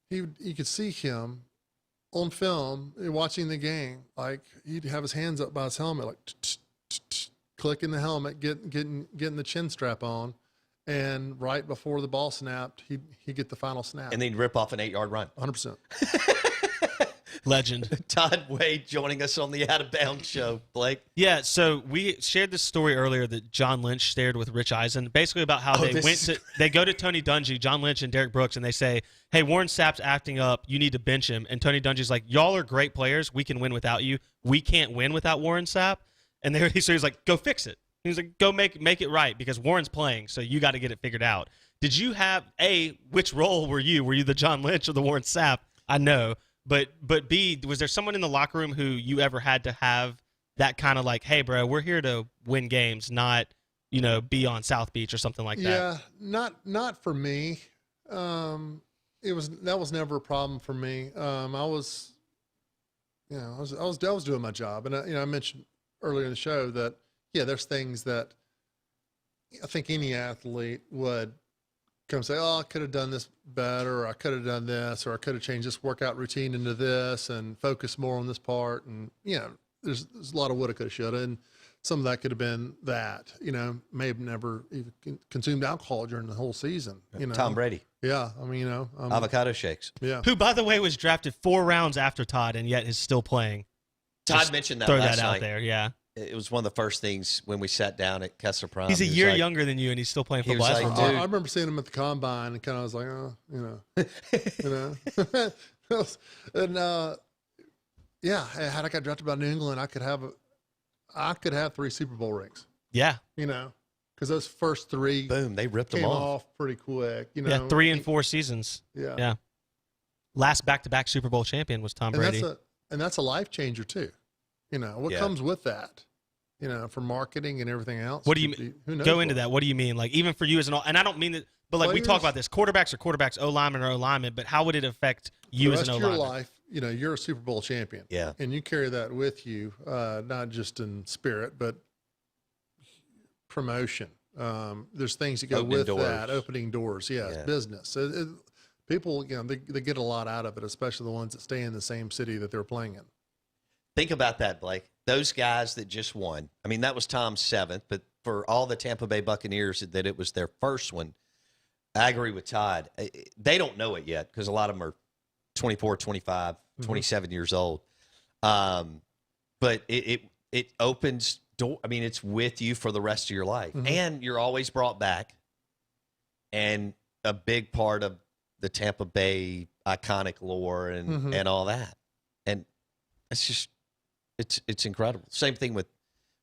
you could see him on film watching the game. Like he'd have his hands up by his helmet, like clicking the helmet, getting the chin strap on, and right before the ball snapped, he'd get the final snap.
And then he'd rip off an 8-yard run.
100%.
Legend.
Todd Wade joining us on the Out of Bounds show, Blake.
Yeah, so we shared this story earlier that John Lynch shared with Rich Eisen, basically about how they go to Tony Dungy, John Lynch and Derek Brooks, and they say, hey, Warren Sapp's acting up. You need to bench him. And Tony Dungy's like, y'all are great players. We can win without you. We can't win without Warren Sapp. And so he's like, go fix it. He was like, go make it right because Warren's playing, so you got to get it figured out. Did you have, A, which role were you? Were you the John Lynch or the Warren Sapp? I know. But B, was there someone in the locker room who you ever had to have that kind of like, hey, bro, we're here to win games, not, be on South Beach or something like that?
Yeah, not for me. That was never a problem for me. I was doing my job, and I mentioned earlier in the show that there's things that I think any athlete would come say, oh, I could have done this better, or I could have done this, or I could have changed this workout routine into this and focus more on this part. And, there's a lot of woulda, coulda, shoulda. And some of that could have been that, may have never even consumed alcohol during the whole season.
Tom Brady.
Yeah. I mean,
avocado shakes.
Yeah.
Who, by the way, was drafted 4 rounds after Todd and yet is still playing.
Todd mentioned that
throw
last
that out
night.
there, yeah.
It was one of the first things when we sat down at Kessler Prime.
He's a year younger than you, and he's still playing football.
He was like,
I remember seeing him at the combine and kind of was like, and had I got drafted by New England, I could have 3 Super Bowl rings.
Yeah,
because those first 3,
boom, they ripped
them
them
off pretty quick.
3 and 4 seasons.
Yeah.
Last back-to-back Super Bowl champion was Tom Brady,
and that's a life changer too. What comes with that, for marketing and everything else.
What do you go into that? What do you mean? Like, even for you as and I don't mean that, but like we talk about this, quarterbacks are quarterbacks, O-linemen are O-linemen, but how would it affect you as an O-lineman?
Your life, you're a Super Bowl champion.
Yeah.
And you carry that with you, not just in spirit, but promotion. There's things that go with that, opening doors. Yes, business. People, they get a lot out of it, especially the ones that stay in the same city that they're playing in.
Think about that, Blake. Those guys that just won. I mean, that was Tom's 7th, but for all the Tampa Bay Buccaneers, that it was their first one. I agree with Todd. They don't know it yet because a lot of them are 24, 25, 27 years old. But it opens door. I mean, it's with you for the rest of your life, and you're always brought back. And a big part of the Tampa Bay iconic lore and all that, and it's just. It's incredible. Same thing with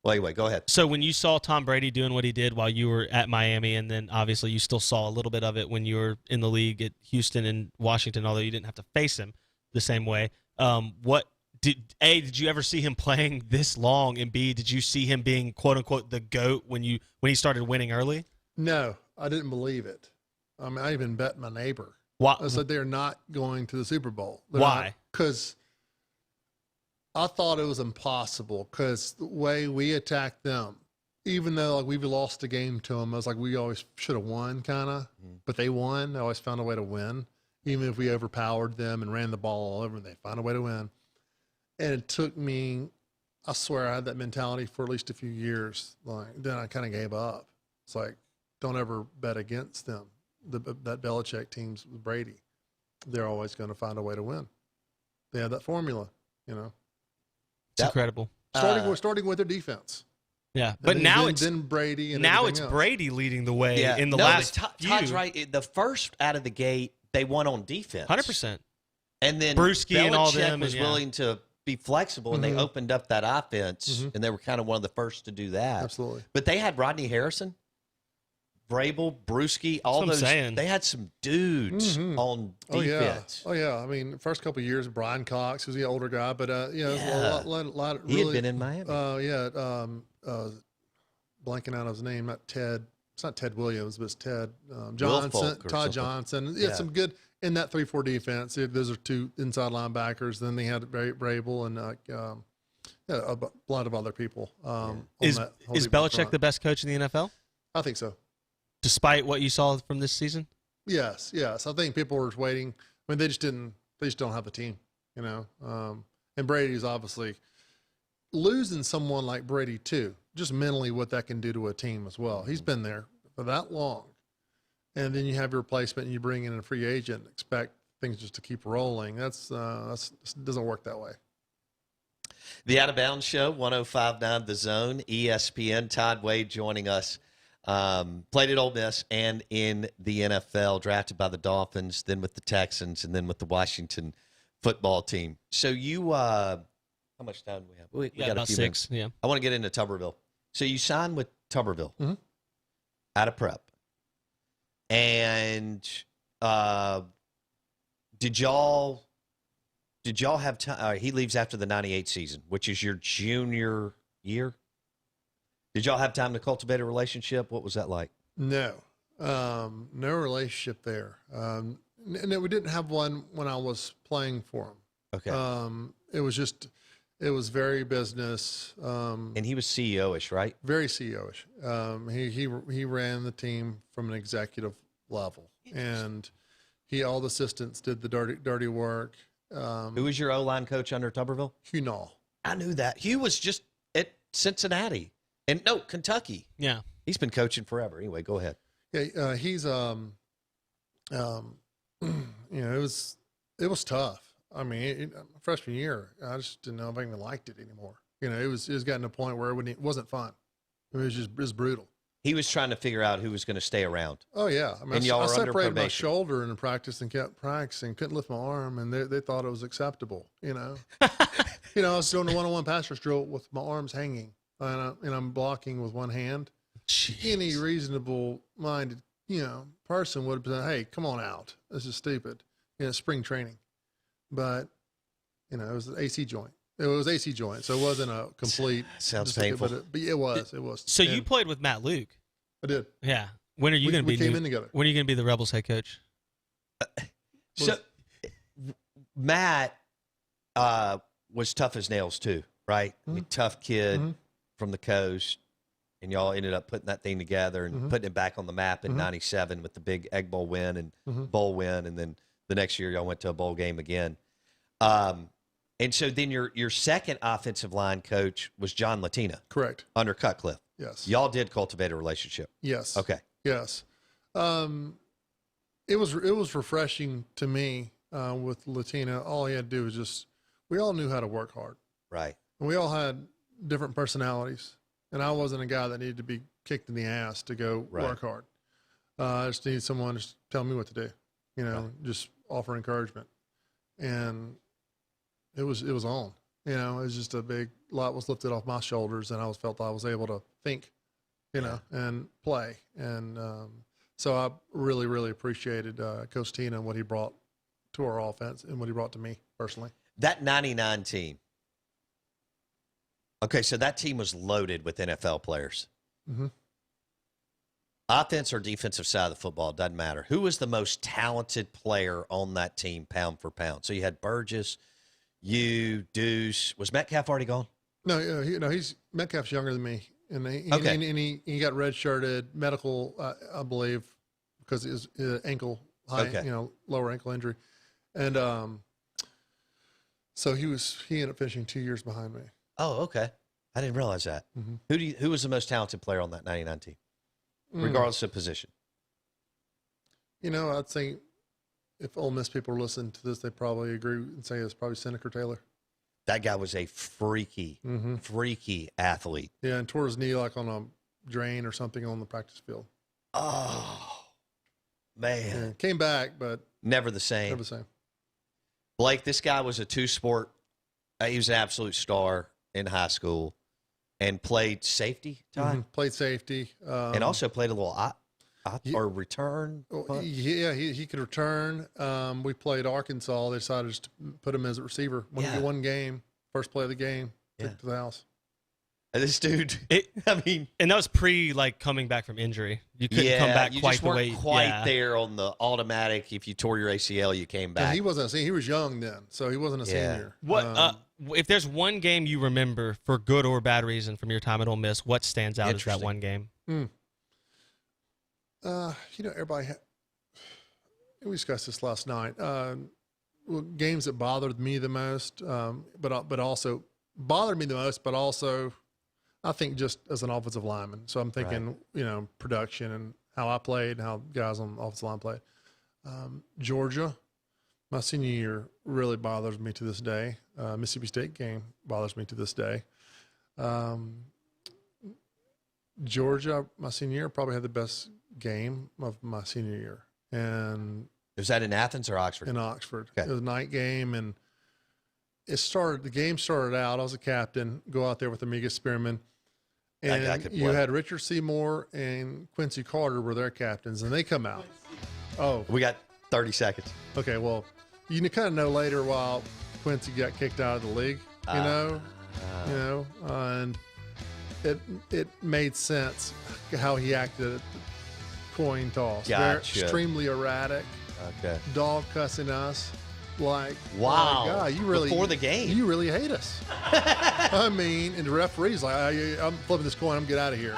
Well, anyway, go ahead.
So when you saw Tom Brady doing what he did while you were at Miami, and then obviously you still saw a little bit of it when you were in the league at Houston and Washington, although you didn't have to face him the same way. Did you ever see him playing this long? And B, did you see him being quote unquote the GOAT when he started winning early?
No, I didn't believe it. I mean, I even bet my neighbor.
Why?
I said they're not going to the Super Bowl.
Why?
Because I thought it was impossible. Because the way we attacked them, even though like we've lost a game to them, I was like, we always should have won, kind of. But they won. They always found a way to win. Even if we overpowered them and ran the ball all over them, they found a way to win. And it took me, I swear I had that mentality for at least a few years. Like, then I kind of gave up. It's like, don't ever bet against them. That Belichick team's with Brady. They're always going to find a way to win. They have that formula, you know.
It's incredible.
Starting with their defense.
Yeah, but now it's
Brady. And
now it's
else.
Brady leading the way in the last few.
Todd's right. The first out of the gate, they won on defense.
100%.
And then
Brewski
Belichick
and all them
was willing to be flexible, and they opened up that offense, and they were kind of one of the first to do that.
Absolutely.
But they had Rodney Harrison, Vrabel, Brewski, all those. They had some dudes on defense.
Oh yeah. I mean, the first couple of years, Brian Cox was the older guy, but a lot of
he had been in Miami.
Blanking out his name, not Ted. It's not Ted Williams, but it's Ted Johnson, Todd Johnson. Yeah, some good in that 3-4 defense. Those are two inside linebackers. Then they had Vrabel and a lot of other people.
Is Belichick the best coach in the NFL?
I think so.
Despite what you saw from this season?
Yes. I think people were waiting. I mean, they just don't have the team, you know. And Brady's obviously losing someone like Brady too, just mentally what that can do to a team as well. He's been there for that long. And then you have your replacement and you bring in a free agent, expect things just to keep rolling. That's doesn't work that way.
The Out of Bounds Show, 105.9 The Zone, ESPN. Todd Wade joining us. Played at Ole Miss and in the NFL, drafted by the Dolphins, then with the Texans, and then with the Washington football team. So you, how much time do we have? We got
about
a few
6.
minutes.
Yeah.
I want to get into Tuberville. So you signed with Tuberville out of prep. And did y'all have time? He leaves after the 98 season, which is your junior year. Did y'all have time to cultivate a relationship? What was that like?
No relationship there. And we didn't have one when I was playing for him.
Okay.
It was very business.
And he was CEO-ish, right?
Very CEO-ish. He ran the team from an executive level, and all the assistants did the dirty work.
Who was your O-line coach under Tuberville?
Hugh Nall.
I knew that. Hugh was just at Cincinnati. And no, Kentucky.
Yeah.
He's been coaching forever. Anyway, go ahead.
Yeah, he's it was tough. I mean, freshman year, I just didn't know if I even liked it anymore. You know, it was gotten to a point where it wasn't fun. It was brutal.
He was trying to figure out who was going to stay around.
Oh yeah, I mean,
and y'all
I
were under
separated my
probation.
shoulder in practice and kept practicing. Couldn't lift my arm, and they thought it was acceptable. You know, I was doing a one-on-one pass rush drill with my arms hanging, and I'm blocking with one hand.
Jeez.
Any reasonable-minded, person would have said, "Hey, come on out. This is stupid." Spring training, but it was an AC joint. It was AC joint, so it wasn't a complete.
Sounds painful.
But it was. It was.
So you played with Matt Luke.
I did.
Yeah. When are you going to be?
We came in together.
When are you going to be the Rebels head coach?
So Matt was tough as nails too, right? I mean, tough kid from the coast, and y'all ended up putting that thing together and putting it back on the map in '97 with the big Egg Bowl win and bowl win, and then the next year y'all went to a bowl game again. And so then your second offensive line coach was John Latina.
Correct.
Under Cutcliffe.
Yes.
Y'all did cultivate a relationship.
Yes.
Okay.
Yes. It was refreshing to me with Latina. All he had to do was we all knew how to work hard.
Right.
And we all had different personalities. And I wasn't a guy that needed to be kicked in the ass to go work hard. I just needed someone to tell me what to do, just offer encouragement. And it was on. You know, it was just a big lot was lifted off my shoulders, and I felt I was able to think, you know, and play. And so I really, really appreciated Coach Tina and what he brought to our offense and what he brought to me personally.
That 99 team. Okay, so that team was loaded with NFL players.
Mm-hmm.
Offense or defensive side of the football, doesn't matter. Who was the most talented player on that team, pound for pound? So you had Burgess, you, Deuce. Was Metcalf already gone?
No, he's Metcalf's younger than me, and he got redshirted, medical, I believe, because his ankle, lower ankle injury, and so he ended up finishing 2 years behind me.
Oh, okay. I didn't realize that.
Mm-hmm.
Who was the most talented player on that 99 team, regardless of position?
You know, I'd say if Ole Miss people are listening to this, they probably agree and say it's probably Seneca Taylor.
That guy was a freaky athlete.
Yeah, and tore his knee like on a drain or something on the practice field.
Oh, man.
Yeah, came back, but
never the same.
Never the same.
Blake, this guy was a two-sport. He was an absolute star in high school and played safety, Todd?
Mm-hmm. Played safety.
And also played a little or return.
Yeah, he could return. We played Arkansas. They decided to put him as a receiver. One game, first play of the game, took it to the house.
And this dude,
and that was coming back from injury. You couldn't come back quite the way.
You just weren't quite there on the automatic. If you tore your ACL, you came back.
And he wasn't a senior. He was young then, so he wasn't a senior.
What if there's one game you remember for good or bad reason from your time at Ole Miss? What stands out as that one game?
Everybody. We discussed this last night. Games that bothered me the most, but also bothered me the most, but also I think just as an offensive lineman. So I'm thinking, production and how I played and how guys on the offensive line played. Georgia, my senior year really bothers me to this day. Mississippi State game bothers me to this day. Georgia, my senior year, probably had the best game of my senior year. And
was that in Athens or Oxford?
In Oxford.
Okay.
It was a night game, and the game started out, I was a captain, go out there with Amiga Spearman, and you had Richard Seymour and Quincy Carter were their captains, and they come out. Oh.
We got 30 seconds.
Okay, well, you kind of know later while Quincy got kicked out of the league, and it made sense how he acted at the coin toss.
Gotcha.
They're extremely erratic.
Okay.
Dog cussing us. Like,
wow,
oh my God, you really
before the game,
you really hate us. I mean, and the referee's like, I'm flipping this coin, I'm get out of here.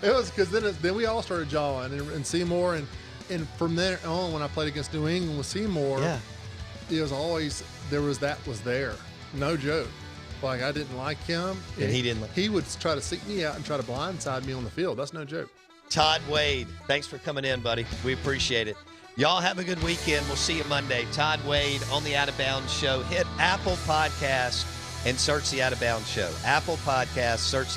It was because then we all started jawing, and Seymour, and from there on, when I played against New England with Seymour, it was always was there, no joke. Like, I didn't like him,
and he didn't.
He would try to seek me out and try to blindside me on the field. That's no joke.
Todd Wade, thanks for coming in, buddy. We appreciate it. Y'all have a good weekend. We'll see you Monday. Todd Wade on the Out of Bounds Show. Hit Apple Podcasts and search the Out of Bounds Show. Apple Podcasts, search